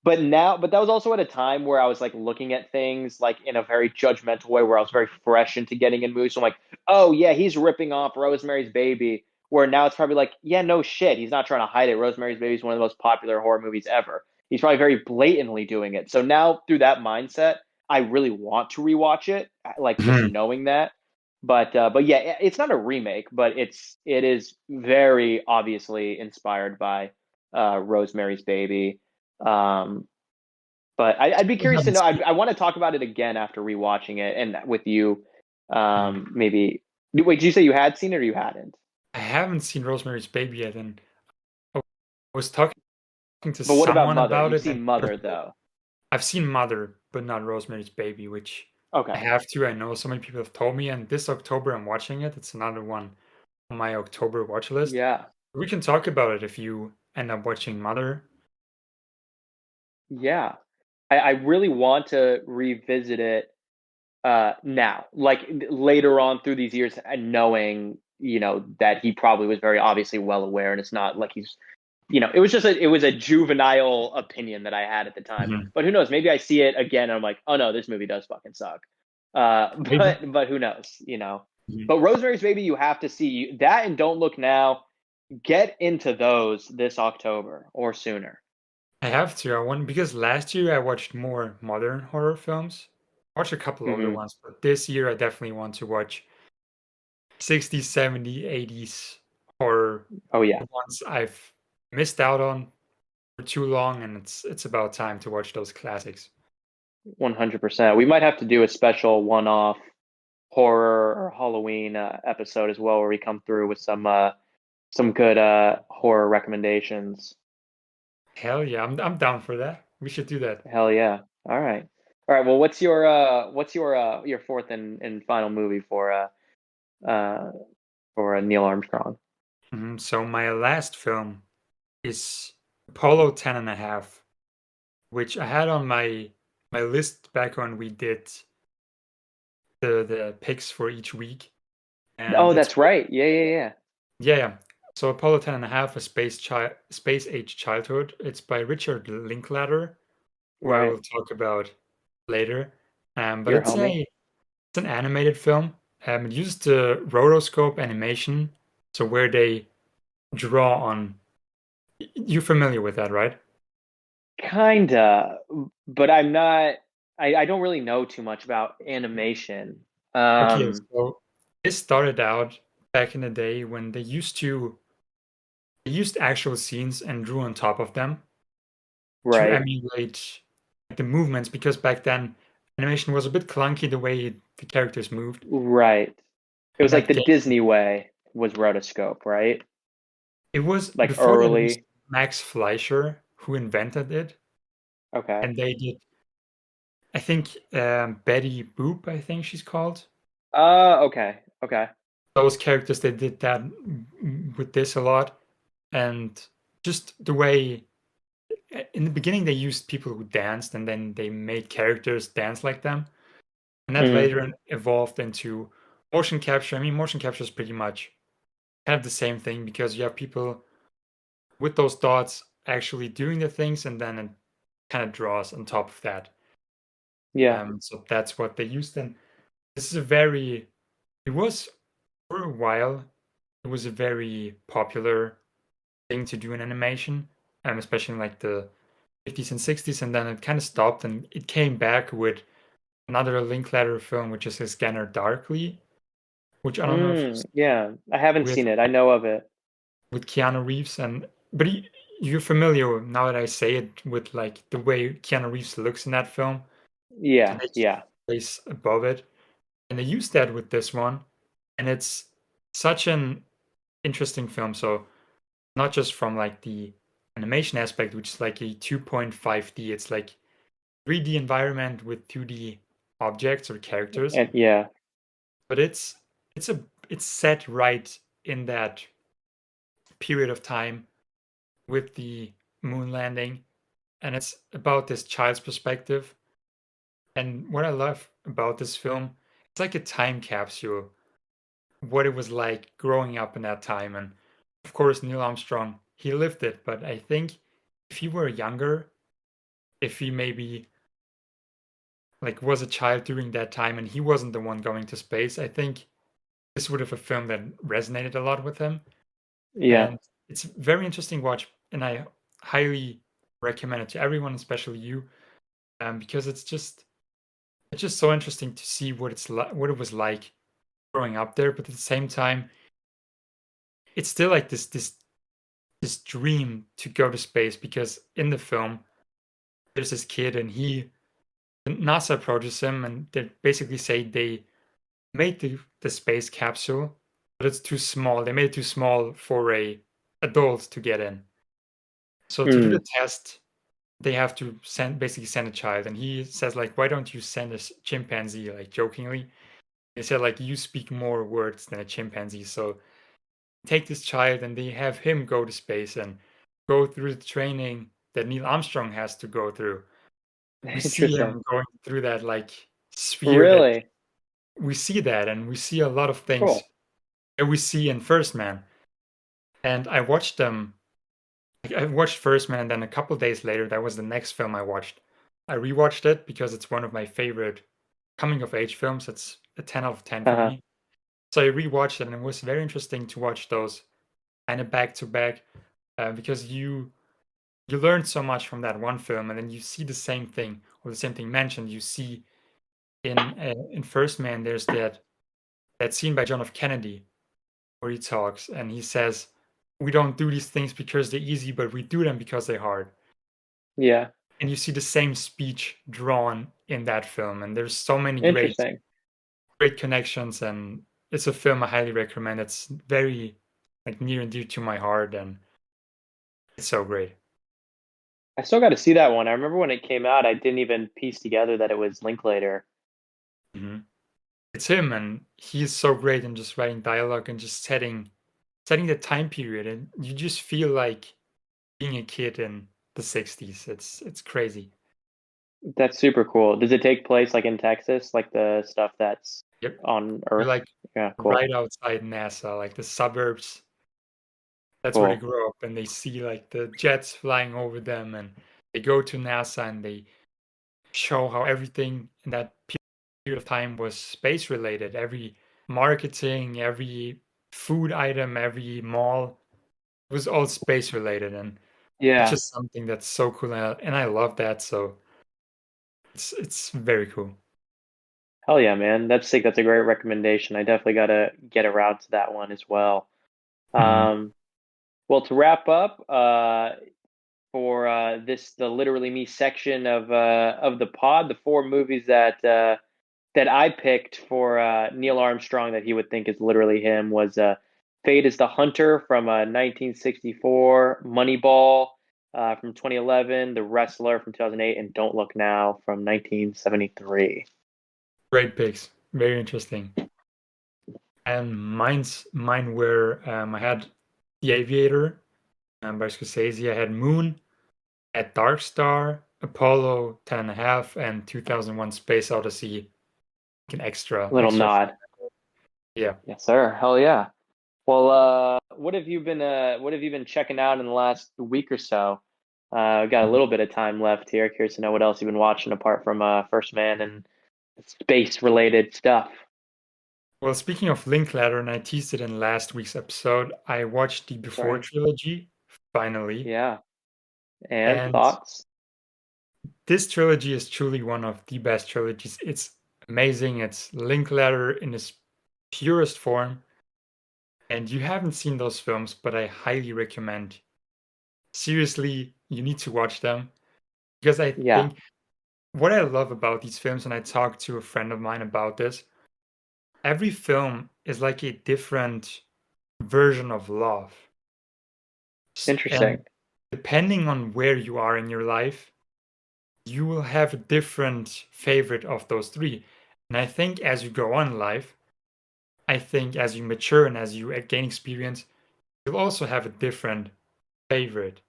but that was also at a time where I was like looking at things like in a very judgmental way, where I was very fresh into getting in movies. So I'm like, oh yeah, he's ripping off Rosemary's Baby. Where now it's probably like, yeah, no shit, he's not trying to hide it. Rosemary's Baby is one of the most popular horror movies ever. He's probably very blatantly doing it. So now through that mindset, I really want to rewatch it, like just Mhm. knowing that. But yeah, it's not a remake, but it is very obviously inspired by Rosemary's Baby. Um, but I'd be I curious to haven't know. seen. I want to talk about it again after rewatching it and with you. Mhm. Maybe. Wait, did you say you had seen it or you hadn't? I haven't seen Rosemary's Baby yet, and I was talking to But what about someone Mother? about You've it, and seen Mother though. I've seen Mother, but not Rosemary's Baby, which I Okay. have to. I know so many people have told me, and this October I'm watching it. It's another one on my October watch list. Yeah. We can talk about it if you end up watching Mother. Yeah. I really want to revisit it now, like later on through these years, and knowing that he probably was very obviously well aware, and it's not like he's it was just it was a juvenile opinion that I had at the time. Mhm. But who knows? Maybe I see it again and I'm like, oh no, this movie does fucking suck. Maybe. But who knows? Mhm. But Rosemary's Baby, you have to see that, and Don't Look Now. Get into those this October or sooner. I have to. I want because last year I watched more modern horror films. I watched a couple older Hmm. ones, but this year I definitely want to watch 60s, 70s, 80s horror. Oh yeah, The ones I've missed out on for too long, and it's about time to watch those classics. 100%. We might have to do a special one-off horror or Halloween episode as well, where we come through with some good horror recommendations. Hell yeah, I'm down for that. We should do that. Hell yeah. All right. All right. Well, what's your fourth and final movie uh for Neil Armstrong? So my last film is Apollo 10 and a half, which I had on my list back when we did the picks for each week. And Oh, it's that's right. Yeah, yeah, yeah. yeah, yeah. So Apollo 10 and a half, a space age childhood. It's by Richard Linklater, who I Right. will talk about later. But Your homie. it's an animated film. It uses the rotoscope animation, so where they draw on. You're familiar with that, right? Kinda, but I'm not. I don't really know too much about animation. Okay, so this started out back in the day when they used actual scenes and drew on top of them to Right, emulate the movements because back then animation was a bit clunky the way the characters moved, right. It and was like that the game Disney way was rotoscope, right? it was Like before that it was early. Max Fleischer who invented it, Okay. and they did I think Betty Boop I think she's called. Okay. Okay. Those characters they did that with this a lot, and just the way in the beginning they used people who danced and then they made characters dance like them, and that Hmm. later evolved into motion capture. I mean, motion capture is pretty much kind of the same thing because you have people with those dots actually doing the things, and then it kind of draws on top of that. Yeah. So that's what they used. And this is a very, it was for a while, it was a very popular thing to do in animation, especially in like the 50s and 60s. And then it kind of stopped and it came back with another Linklater film, which is A Scanner Darkly, which I don't know if you Yeah. I haven't with seen it. I know of it. with Keanu Reeves and but you're familiar now that I say it with like the way Keanu Reeves looks in that film to Yeah. make his Yeah. face above it, and they use that with this one, and it's such an interesting film. So not just from like the animation aspect, which is like a 2.5D, it's like 3D environment with 2D objects or characters, And yeah. but it's a it's set right in that period of time with the moon landing, and it's about this child's perspective. And what I love about this film, it's like a time capsule, what it was like growing up in that time. And of course, Neil Armstrong, he lived it, but I think if he were younger, if he maybe like was a child during that time and he wasn't the one going to space, I think this would have a film that resonated a lot with him. Yeah. And it's a very interesting watch, and I highly recommend it to everyone, especially you, because it's just so interesting to see what it's like, what it was like growing up there. But at the same time, it's still like this dream to go to space, because in the film there's this kid and he NASA approaches him and they basically say they made the space capsule, but it's too small. They made it too small for a adult to get in. So to do the Mm. test, they have to send a child, and he says like, "Why don't you send a chimpanzee?" Like jokingly, they said like, "You speak more words than a chimpanzee." So take this child, and they have him go to space and go through the training that Neil Armstrong has to go through. We see Interesting. him going through that like sphere that Really we see that, and we see a lot of things cool. that we see in First Man. And I watched them. I watched First Man, and then a couple days later, that was the next film I watched. I rewatched it because it's one of my favorite coming of age films. It's a 10 out of 10 for Uh-huh. me. So I rewatched it, and it was very interesting to watch those kind of back to back, because you learn so much from that one film, and then you see the same thing or the same thing mentioned. You see in First Man, there's that scene by John F. Kennedy where he talks and he says, "We don't do these things because they're easy, but we do them because they're hard." Yeah. And you see the same speech drawn in that film, and there's so many Interesting. great connections, and it's a film I highly recommend. It's very like near and dear to my heart, and it's so great. I still got to see that one. I remember when it came out, I didn't even piece together that it was Linklater. Mhm. It's him, and he's so great in just writing dialogue and just setting the time period, and you just feel like being a kid in the 60s. It's crazy. That's super cool. Does it take place like in Texas, like the stuff that's Yep. on You're Earth? like Yeah, cool. right outside NASA, like the suburbs. That's where they Cool. grow up, and they see like the jets flying over them, and they go to NASA and they show how everything in that period of time was space related. Every marketing, every food item, every mall was all space related, and it's Yeah. just something that's so cool, and I love that. So it's very cool. Hell yeah, man. That's sick. That's a great recommendation. I definitely gotta get around to that one as well. Mhm. Um, well, to wrap up, for this the literally me section of the pod, the four movies that I picked for Neil Armstrong that he would think is literally him was Fate is the Hunter from 1964, Moneyball from 2011, The Wrestler from 2008, and Don't Look Now from 1973. Great picks, very interesting. And mine were I had The Aviator by Scorsese. I had Moon, at Dark Star, Apollo 10 and a half, and 2001 Space Odyssey. Like an Little extra. nod. Yeah. Yes, sir. Hell yeah. Well, what have you been checking out in the last week or so? Got a little bit of time left here. Curious to know what else you've been watching apart from First Man and space related stuff. Well, speaking of Linklater, and I teased it in last week's episode, I watched the That's Before right. trilogy finally, Yeah. And and thoughts? this trilogy is truly one of the best trilogies. It's amazing. It's Linklater in his purest form, and you haven't seen those films, but I highly recommend. Seriously, you need to watch them because I Yeah. think what I love about these films, and I talked to a friend of mine about this, every film is like a different version of love. And Interesting. depending on where you are in your life, you will have a different favorite of those three. And I think as you go on in life, I think as you mature and as you gain experience, you'll also have a different favorite.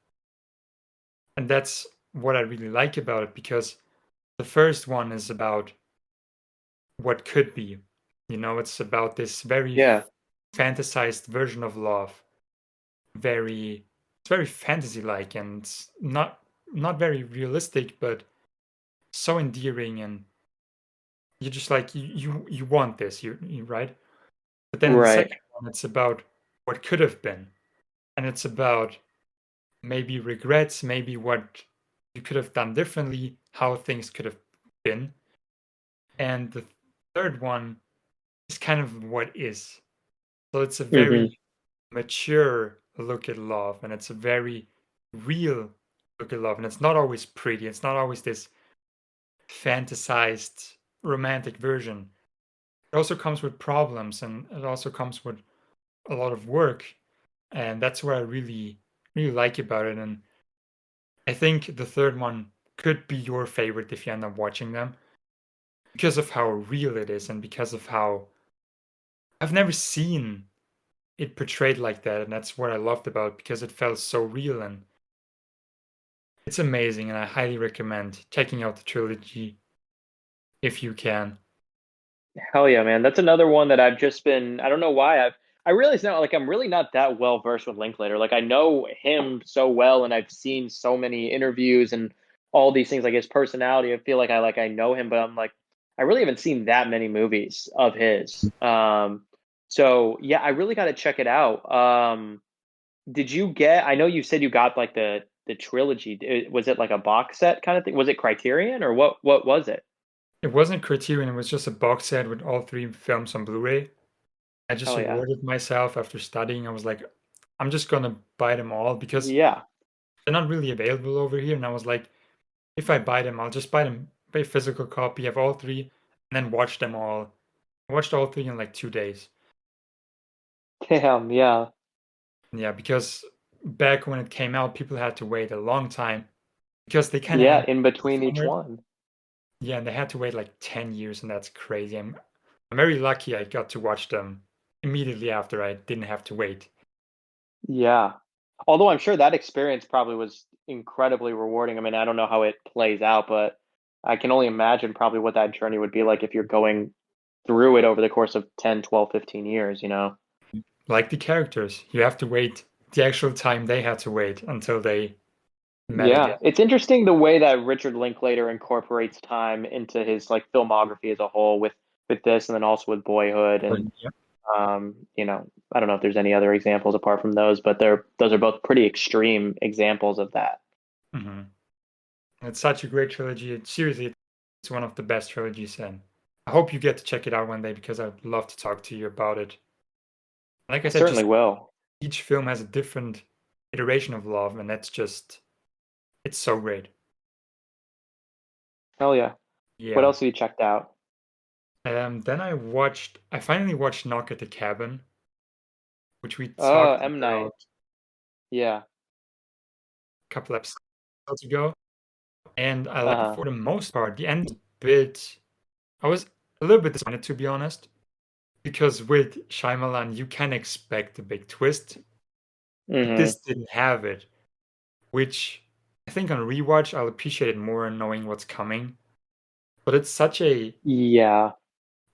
And that's what I really like about it because the first one is about what could be. It's about this very Yeah. fantasized version of love. It's very fantasy-like and it's not very realistic, but so endearing and you're just like you want this, you right? But then in the Right. second one, it's about what could have been, and it's about maybe regrets, maybe what you could have done differently, how things could have been. And the third one is kind of what is. So it's a Hmm. very mature look at love, and it's a very real look at love, and it's not always pretty. It's not always this fantasized romantic version. It also comes with problems, and it also comes with a lot of work, and that's what I really like about it. And I think the third one could be your favorite if you end up watching them because of how real it is and because of how I've never seen it portrayed like that, and that's what I loved about it because it felt so real and it's amazing. And I highly recommend checking out the trilogy if you can. Hell yeah, man. That's another one that I've just been, I don't know why I realize now, like, I'm really not that well versed with Linklater. Like, I know him so well, and I've seen so many interviews and all these things, like his personality. I feel like I know him, but I'm like, I really haven't seen that many movies of his. So yeah, I really got to check it out. Did you get? I know you said you got like the trilogy. Was it like a box set kind of thing? Was it Criterion or what? What was it? It wasn't Criterion, it was just a box set with all three films on Blu-ray. I just Hell yeah, awarded myself after studying. I was like, I'm just gonna buy them all because yeah. they're not really available over here. And I was like, if I buy them, I'll just buy a physical copy, have all three, and then watch them all. I watched all three in like 2 days. Damn, yeah. Yeah, because back when it came out, people had to wait a long time because they kind of Yeah, had in between each summer. one. Yeah, and they had to wait like 10 years, and that's crazy. I'm very lucky I got to watch them immediately after I didn't have to wait. Yeah. Although I'm sure that experience probably was incredibly rewarding. I mean, I don't know how it plays out, but I can only imagine probably what that journey would be like if you're going through it over the course of 10, 12, 15 years, you know? Like the characters, you have to wait the actual time they had to wait until they met again. Yeah. It's interesting the way that Richard Linklater incorporates time into his like filmography as a whole with this and then also with Boyhood But and yeah. I don't know if there's any other examples apart from those, but those are both pretty extreme examples of that. Mhm. It's such a great trilogy. Seriously, it's one of the best trilogies, and I hope you get to check it out one day because I'd love to talk to you about it. Like I I said, certainly just will. each film has a different iteration of love, and it's so great. Hell yeah. What Yeah. else have you checked out? Then I finally watched Knock at the Cabin, which we Oh, talked M. about Night. Yeah. a couple episodes ago, and I liked it Uh-huh. for the most part. The end bit, I was a little bit disappointed to be honest, because with Shyamalan you can expect a big twist, but Hmm. this didn't have it, which I think on rewatch I'll appreciate it more in knowing what's coming. But it's Yeah.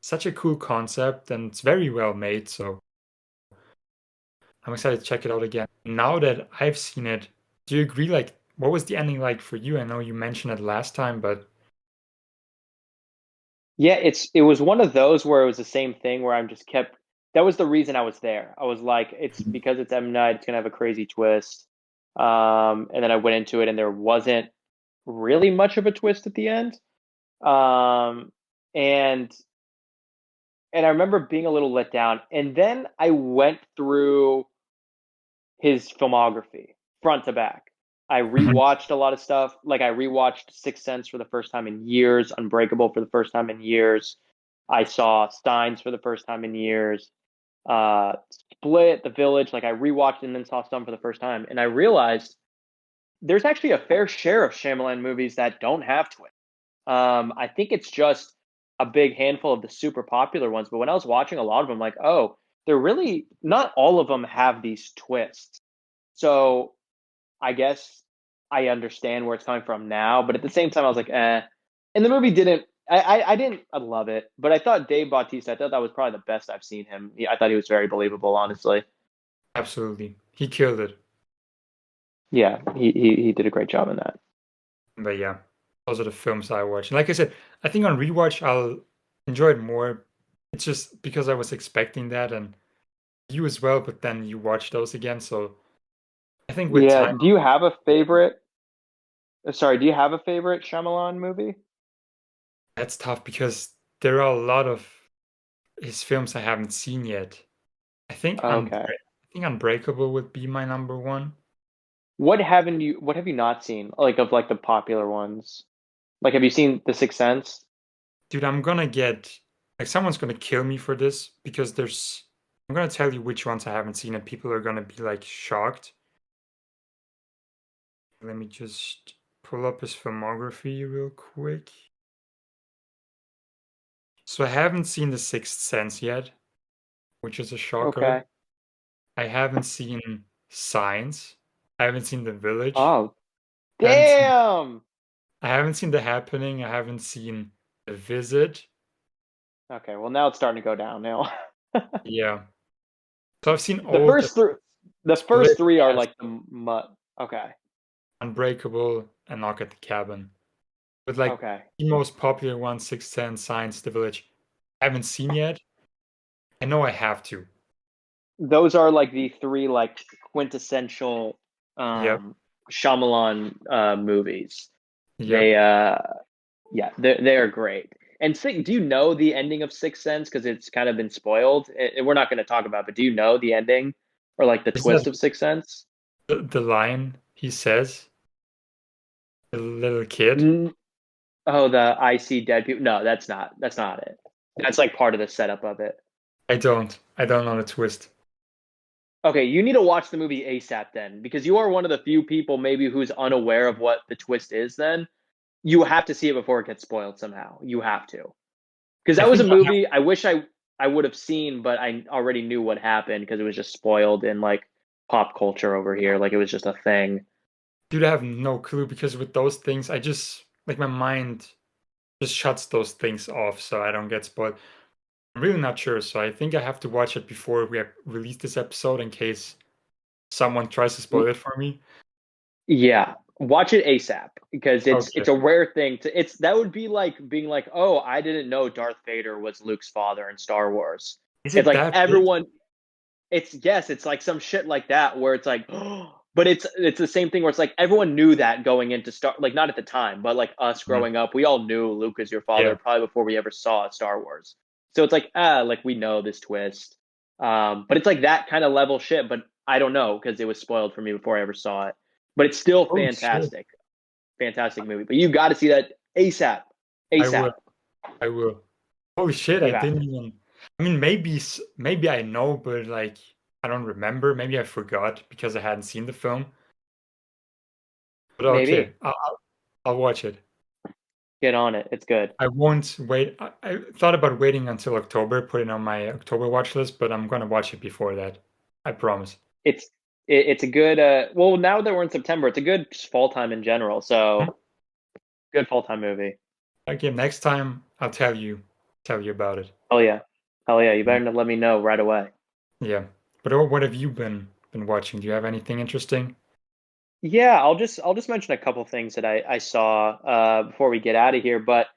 such a cool concept and it's very well made, so I'm excited to check it out again. Now that I've seen it, do you agree? Like, what was the ending like for you? I know you mentioned it last time, but Yeah, it was one of those where it was the same thing where I'm just kept that was the reason I was there. I was like, it's because it's M. Night, it's gonna have a crazy twist. And then I went into it and there wasn't really much of a twist at the end. Um, and and I remember being a little let down. And then I went through his filmography front to back. I Mhm. rewatched a lot of stuff. Like I rewatched Sixth Sense for the first time in years, Unbreakable for the first time in years. I saw Steins for the first time in years. Split, The Village. Like I rewatched and then saw some for the first time, and I realized there's actually a fair share of Shyamalan movies that don't have twists. I think it's just a big handful of the super popular ones. But when I was watching a lot of them, like, oh, they're really not all of them have these twists. So I guess I understand where it's coming from now. But at the same time, I was like, eh. And the movie didn't. I didn't love it, but I thought Dave Bautista. I thought that was probably the best I've seen him. I thought he was very believable, honestly. Absolutely. He killed it. Yeah, he did a great job in that. But yeah, those are the films I watch. And like I said, I think on rewatch I'll enjoy it more. It's just because I was expecting that and you as well, but then you watch those again. So I think with Yeah. time, Do you have a favorite? Sorry, do you have a favorite Shyamalan movie? that's tough because there are a lot of his films I haven't seen yet. I Okay. think Unbreakable would be my number one. What have you not seen? Like of like the popular ones? Like have you seen The Sixth Sense? Dude, I'm gonna get like someone's gonna kill me for this because I'm gonna tell you which ones I haven't seen and people are gonna be like shocked. Let me just pull up his filmography real quick. So I haven't seen The Sixth Sense yet, which is a shocker. Okay. I haven't seen Signs. I haven't seen The Village. Oh, I haven't seen damn. I haven't seen The Happening. I haven't seen The Visit. Okay, well now it's starting to go downhill. Yeah. So I've seen The all the first three, the Split, first three are yes, like the mud. Okay. Unbreakable, and Knock at the Cabin. But like Okay. the most popular ones, Six Sense, Science, The Village, I haven't seen yet. I know I have to. Those are like the three like quintessential Yep. um Shyamalan movies. Yep. They yeah, they are great. And do you know the ending of Sixth Sense? Because it's kind of been spoiled. We're not going to talk about, it, but do you know the ending or like the Is that twist of Sixth Sense? the line he says? The little kid? Mm, oh, the I see dead people. No, that's not it. That's like part of the setup of it. I don't. I don't know the twist. Okay, you need to watch the movie ASAP then, because you are one of the few people maybe who's unaware of what the twist is. Then you have to see it before it gets spoiled somehow. You have to, because I that was a think I have, movie I wish I would have seen, but I already knew what happened because it was just spoiled in like pop culture over here. Like it was just a thing. dude, I have no clue because with those things, I just like my mind just shuts those things off so I don't get spoiled. I'm really not sure, so I think I have to watch it before we release this episode in case someone tries to spoil it for me. Yeah, watch it ASAP because Okay. it's a rare thing to. It's that would be like being like, oh, I didn't know Darth Vader was Luke's father in Star Wars. Is It's it like that big? everyone. It's yes, it's like some shit like that where it's like, but it's the same thing where it's like everyone knew that going into Star, like not at the time, but like us Mhm. growing up, we all knew Luke is your father Yeah. probably before we ever saw Star Wars. So it's like like we know this twist, but it's like that kind of level shit. But I don't know because it was spoiled for me before I ever saw it. But it's still Holy shit. fantastic, fantastic movie. But you got to see that ASAP, I will. ASAP. I will. Holy shit, I You have didn't to. even. I mean, maybe maybe I know, but like I don't remember. Maybe I forgot because I hadn't seen the film. But okay, Maybe I'll watch it. get on it. It's good. I won't wait. I thought about waiting until October, put it on my October watch list, but I'm gonna watch it before that. I promise. It's it's a good well now that we're in September, it's a good fall time in general. Hmm? So good fall time movie. Okay, next time I'll tell you about it. Hell yeah, hell yeah! You Mm. better let me know right away. Yeah. But what have you been watching? Do you have anything interesting? Yeah, I'll just mention a couple things that I saw before we get out of here. But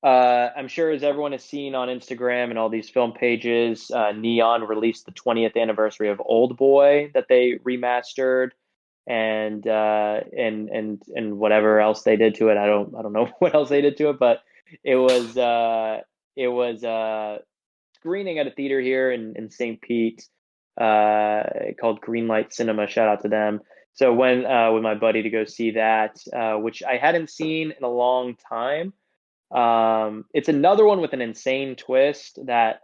I'm sure as everyone has seen on Instagram and all these film pages, Neon released the 20th anniversary of Old Boy that they remastered, and whatever else they did to it. I don't know what else they did to it, but it was it was screening at a theater here in St. Pete called Greenlight Cinema. Shout out to them. So went with my buddy to go see that, which I hadn't seen in a long time. It's another one with an insane twist that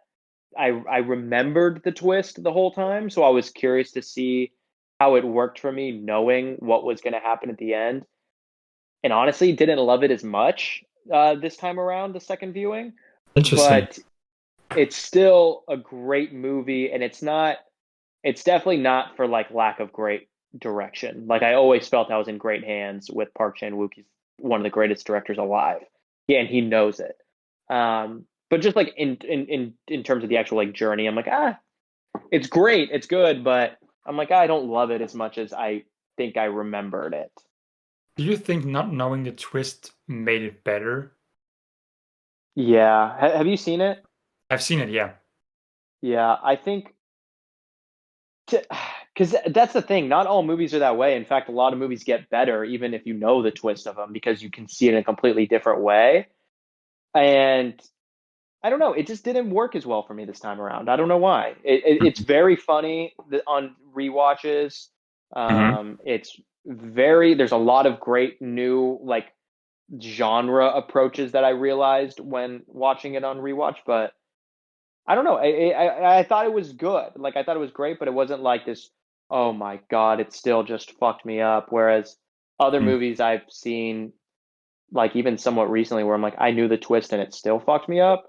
I remembered the twist the whole time, so I was curious to see how it worked for me, knowing what was going to happen at the end. And honestly, didn't love it as much this time around, the second viewing. Interesting. But it's still a great movie, and it's definitely not for like lack of great direction. Like I always felt I was in great hands with Park Chan-wook. He's one of the greatest directors alive. Yeah, and he knows it. But just like in terms of the actual like journey, I'm like, it's great, it's good, but I'm like, I don't love it as much as I think I remembered it. Do you think not knowing the twist made it better? Yeah. Have you seen it? I've seen it, yeah. Yeah, I think because that's the thing. Not all movies are that way. In fact, a lot of movies get better even if you know the twist of them because you can see it in a completely different way. And I don't know. It just didn't work as well for me this time around. I don't know why. It's very funny on rewatches. Mm-hmm. It's very. There's a lot of great new like genre approaches that I realized when watching it on rewatch. But I don't know. I thought it was good. Like I thought it was great, but it wasn't like this. Oh my god! It still just fucked me up. Whereas other movies I've seen, like even somewhat recently, where I'm like, I knew the twist and it still fucked me up.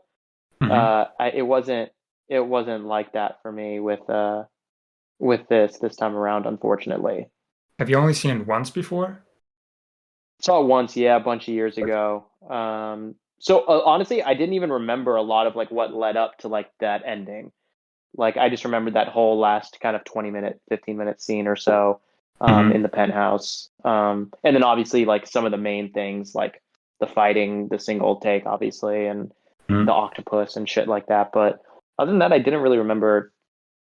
Mm-hmm. It wasn't like that for me with this time around, unfortunately. Have you only seen it once before? Saw it once, yeah, a bunch of years ago. So honestly, I didn't even remember a lot of like what led up to like that ending. Like I just remembered that whole last kind of 20-minute, 15-minute scene or so Mm-hmm. in the penthouse. And then obviously like some of the main things like the fighting, the single take, obviously, and the Mm-hmm. octopus and shit like that. But other than that, I didn't really remember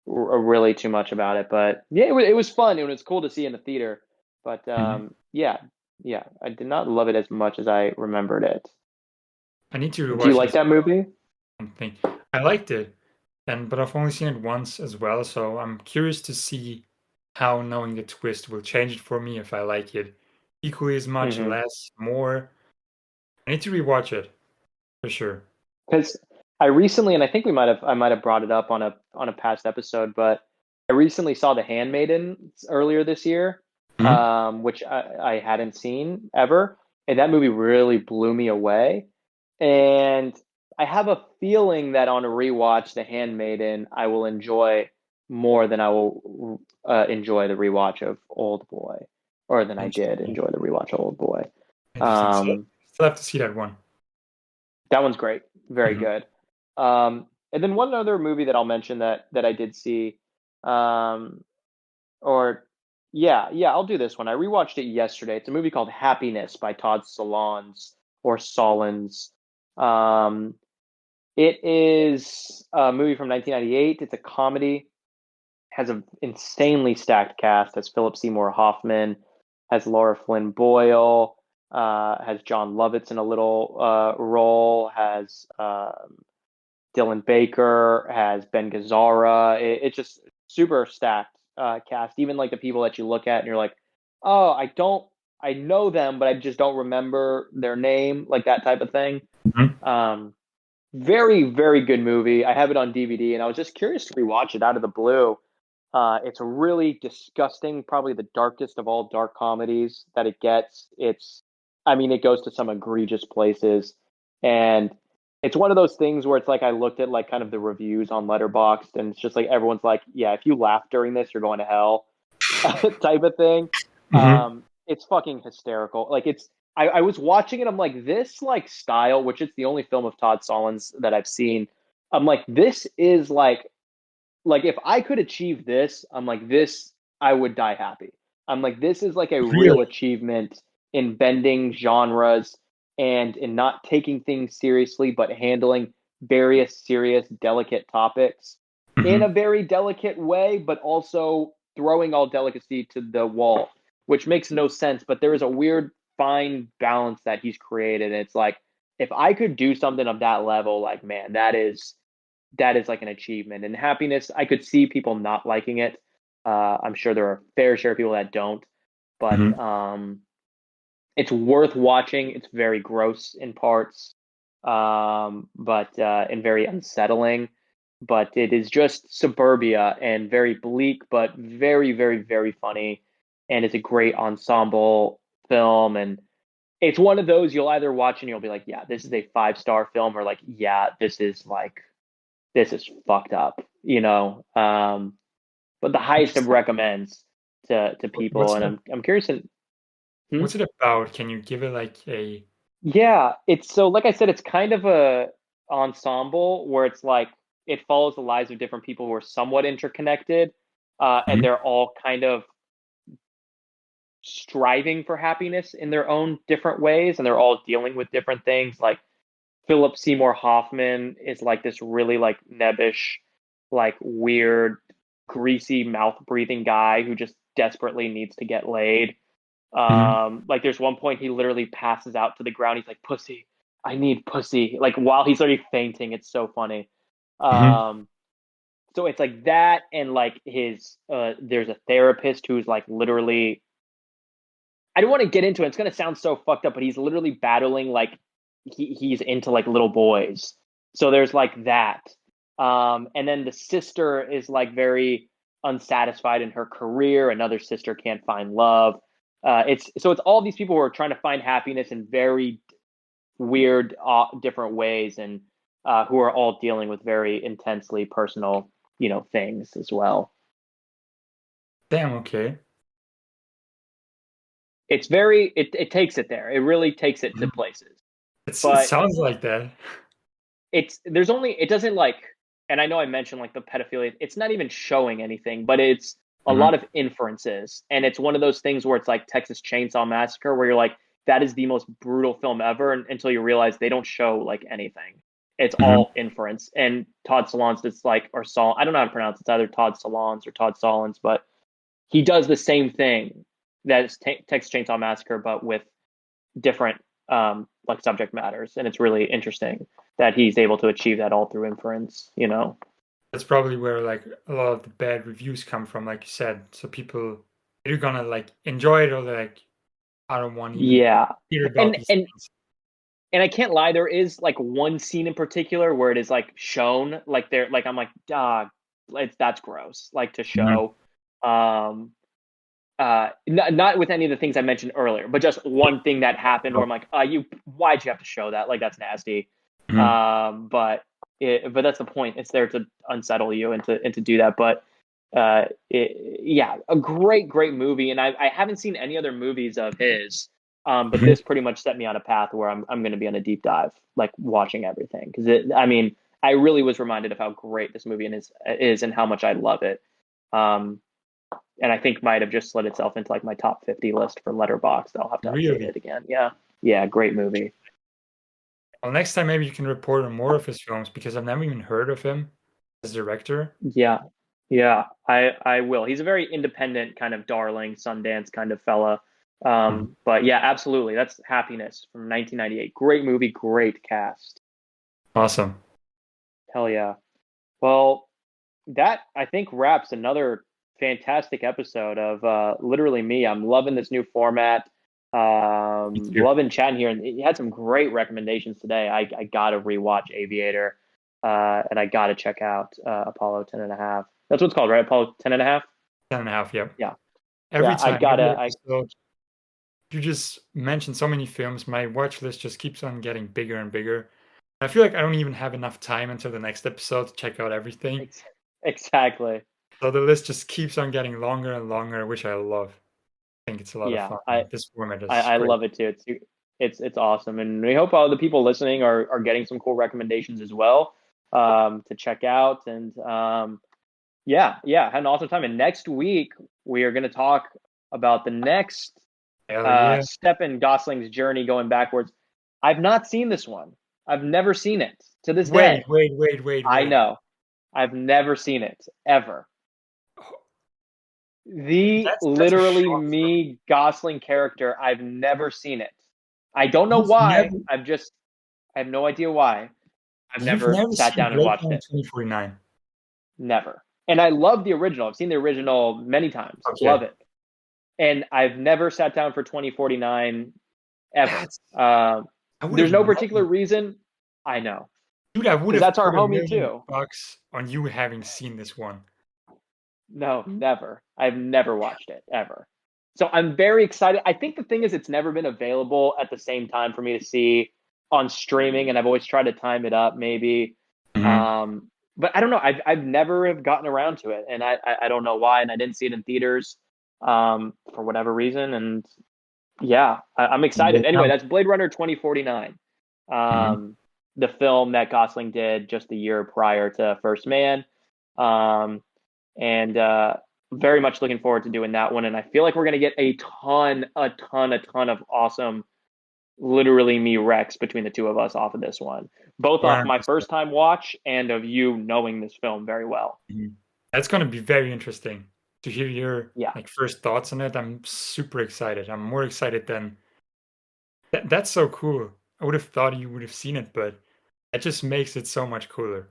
really too much about it. But yeah, it was fun. It was cool to see in the theater. But Mm-hmm. yeah, yeah, I did not love it as much as I remembered it. I need to Do you rewatch it like as that movie? something. I liked it, but I've only seen it once as well, so I'm curious to see how knowing the twist will change it for me if I like it equally as much, Mm-hmm. less, more. I need to rewatch it for sure. Because I recently, and I think I might have brought it up on a past episode, but I recently saw The Handmaiden earlier this year, Hmm. which I hadn't seen ever, and that movie really blew me away. And I have a feeling that on a rewatch, The Handmaiden, I will enjoy more than I will enjoy the rewatch of Old Boy, or than I did Interesting. enjoy the rewatch of Old Boy. Interesting. Um, Still have to see that one. that one's great, very Hmm. good. And then one other movie that I'll mention that I did see, um, or yeah, I'll do this one. I rewatched it yesterday. It's a movie called Happiness by Todd Solondz or Solondz. Um, it is a movie from 1998. It's a comedy. Has an insanely stacked cast. Has Philip Seymour Hoffman. Has Laura Flynn Boyle. Has John Lovitz in a little role. Has Dylan Baker. Has Ben Gazzara. It's just super stacked cast. Even like the people that you look at and you're like, oh, I know them, but I just don't remember their name, like that type of thing. Hmm. Um, very, very good movie. I have it on DVD, and I was just curious to rewatch it out of the blue. It's a really disgusting, probably the darkest of all dark comedies that it gets. I mean, it goes to some egregious places, and it's one of those things where it's like I looked at like kind of the reviews on Letterboxd, and it's just like everyone's like, "Yeah, if you laugh during this, you're going to hell," type of thing. Hmm. It's fucking hysterical. Like I was watching it. I'm like, this like style, which is the only film of Todd Solondz that I've seen. I'm like, this is like if I could achieve this, I'm like this, I would die happy. I'm like this is like a Really? real achievement in bending genres and in not taking things seriously, but handling various serious, delicate topics in a Hmm. very delicate way, but also throwing all delicacy to the wall, which makes no sense. But there is a weird fine balance that he's created. And it's like, if I could do something of that level, like, man, that is like an achievement. And Happiness, I could see people not liking it. I'm sure there are a fair share of people that don't, but Hmm. it's worth watching. It's very gross in parts, but and very unsettling. but it is just suburbia and very bleak, but very, very, very funny. And it's a great ensemble film. And it's one of those you'll either watch and you'll be like, yeah, this is a 5-star film, or like, yeah, this is fucked up, you know. But the highest of recommends to people, What's and it? I'm curious. What's it about? Can you give it like a? Yeah, it's so like I said, it's kind of a ensemble where it's like it follows the lives of different people who are somewhat interconnected, and Mhm. they're all kind of striving for happiness in their own different ways, and they're all dealing with different things. Like Philip Seymour Hoffman is like this really like nebbish, like weird, greasy mouth breathing guy who just desperately needs to get laid. Mhm. Like there's one point he literally passes out to the ground. He's like, "Pussy, I need pussy." Like while he's already fainting, it's so funny. Mhm. Um, so it's like that, and like his there's a therapist who's like literally. I don't want to get into it. It's gonna sound so fucked up, but he's literally battling like he's into like little boys. So there's like that. And then the sister is like very unsatisfied in her career. Another sister can't find love. It's all these people who are trying to find happiness in very weird, different ways, and who are all dealing with very intensely personal, things as well. Damn. Okay. It takes it there. It really takes it to Mhm. places. It But sounds like that. it doesn't like, and I know I mentioned like the pedophilia, it's not even showing anything, but it's a lot Mhm. of inferences, and it's one of those things where it's like Texas Chainsaw Massacre, where you're like, that is the most brutal film ever, until you realize they don't show like anything. It's Mhm. all inference. And Todd Solondz, it's like, or Sol, I don't know how to pronounce it. It's either Todd Solondz or Todd Solondz, but he does the same thing that is Texas Chainsaw Massacre, but with different like subject matters, and it's really interesting that he's able to achieve that all through inference. That's probably where like a lot of the bad reviews come from, like you said. So people either gonna like enjoy it or they're like, I don't want to even Yeah, hear about and these and things. and I can't lie, there is like one scene in particular where it is like shown, like they're like, I'm like, dog, that's gross, like to Mhm. show. um not with any of the things I mentioned earlier, but just one thing that happened where I'm like, why'd you have to show that? Like, that's nasty. Mhm. But that's the point. It's there to unsettle you and to do that. But yeah, a great, great movie. And I haven't seen any other movies of his. But Mhm. this pretty much set me on a path where I'm going to be on a deep dive, like watching everything. Because I mean, I really was reminded of how great this movie is and how much I love it. Um, and I think might have just slid itself into like my top 50 list for Letterboxd. I'll have to update Really? it again. Yeah, yeah, great movie. Well, next time maybe you can report on more of his films because I've never even heard of him as director. Yeah, yeah, I will. He's a very independent kind of darling Sundance kind of fella. Mhm. But yeah, absolutely. That's Happiness from 1998. Great movie, great cast. Awesome. Hell yeah. Well, that I think wraps another fantastic episode of literally me. I'm loving this new format. Me too. Loving chatting here, and you had some great recommendations today. I gotta rewatch Aviator, and I gotta check out Apollo 10 and a half. That's what it's called, right? Apollo 10 and a half. 10.5, yep. Yeah, Every yeah. I time, every gotta. I episode, you just mentioned so many films. My watch list just keeps on getting bigger and bigger. I feel like I don't even have enough time until the next episode to check out everything. ex- exactly. So the list just keeps on getting longer and longer, which I love. I think it's a lot of Yeah, fun. I This format I, is I great. love it too. It's awesome, and we hope all the people listening are getting some cool recommendations as well, to check out. And yeah, yeah, had an awesome time. And next week we are going to talk about the next Hell yeah. step in Gosling's journey going backwards. I've not seen this one. I've never seen it to this Wait, day. wait, wait, wait, I wait. know. I've never seen it ever. Oh, The that's a literally shock for me. me Gosling character. I've never seen it. I don't know You've why. never I have no idea why. I've you've never never sat seen down and Blade watched Runner it. 2049. Never. And I love the original. I've seen the original many times. Love Okay. it. And I've never sat down for 2049 ever. That's I would have There's no loved particular reason. I know. Dude, I would because have that's our put a homie million too. bucks on you having seen this one. No, never. I've never watched it ever. So I'm very excited. I think the thing is, it's never been available at the same time for me to see on streaming, and I've always tried to time it up, maybe. Mhm. But I don't know. I've never have gotten around to it, and I don't know why. And I didn't see it in theaters for whatever reason. And yeah, I'm Yeah, excited. Anyway, that's Blade Runner 2049, mhm. the film that Gosling did just a year prior to First Man. Um, and very much looking forward to doing that one. And I feel like we're going to get a ton of awesome, literally me Rex between the two of us off of this one, both off my 100%. first time watch and of you knowing this film very well. Mhm. That's gonna be very interesting to hear your Yeah. like first thoughts on it. I'm super excited. I'm more excited than that's so cool. I would have thought you would have seen it, but that just makes it so much cooler.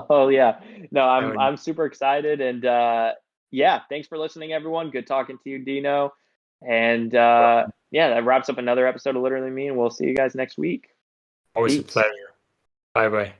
Oh yeah. No, Oh, I'm super excited. And yeah, thanks for listening, everyone. Good talking to you, Dino. And yeah, that wraps up another episode of Literally Me, and we'll see you guys next week. always a Peace. pleasure. Bye bye.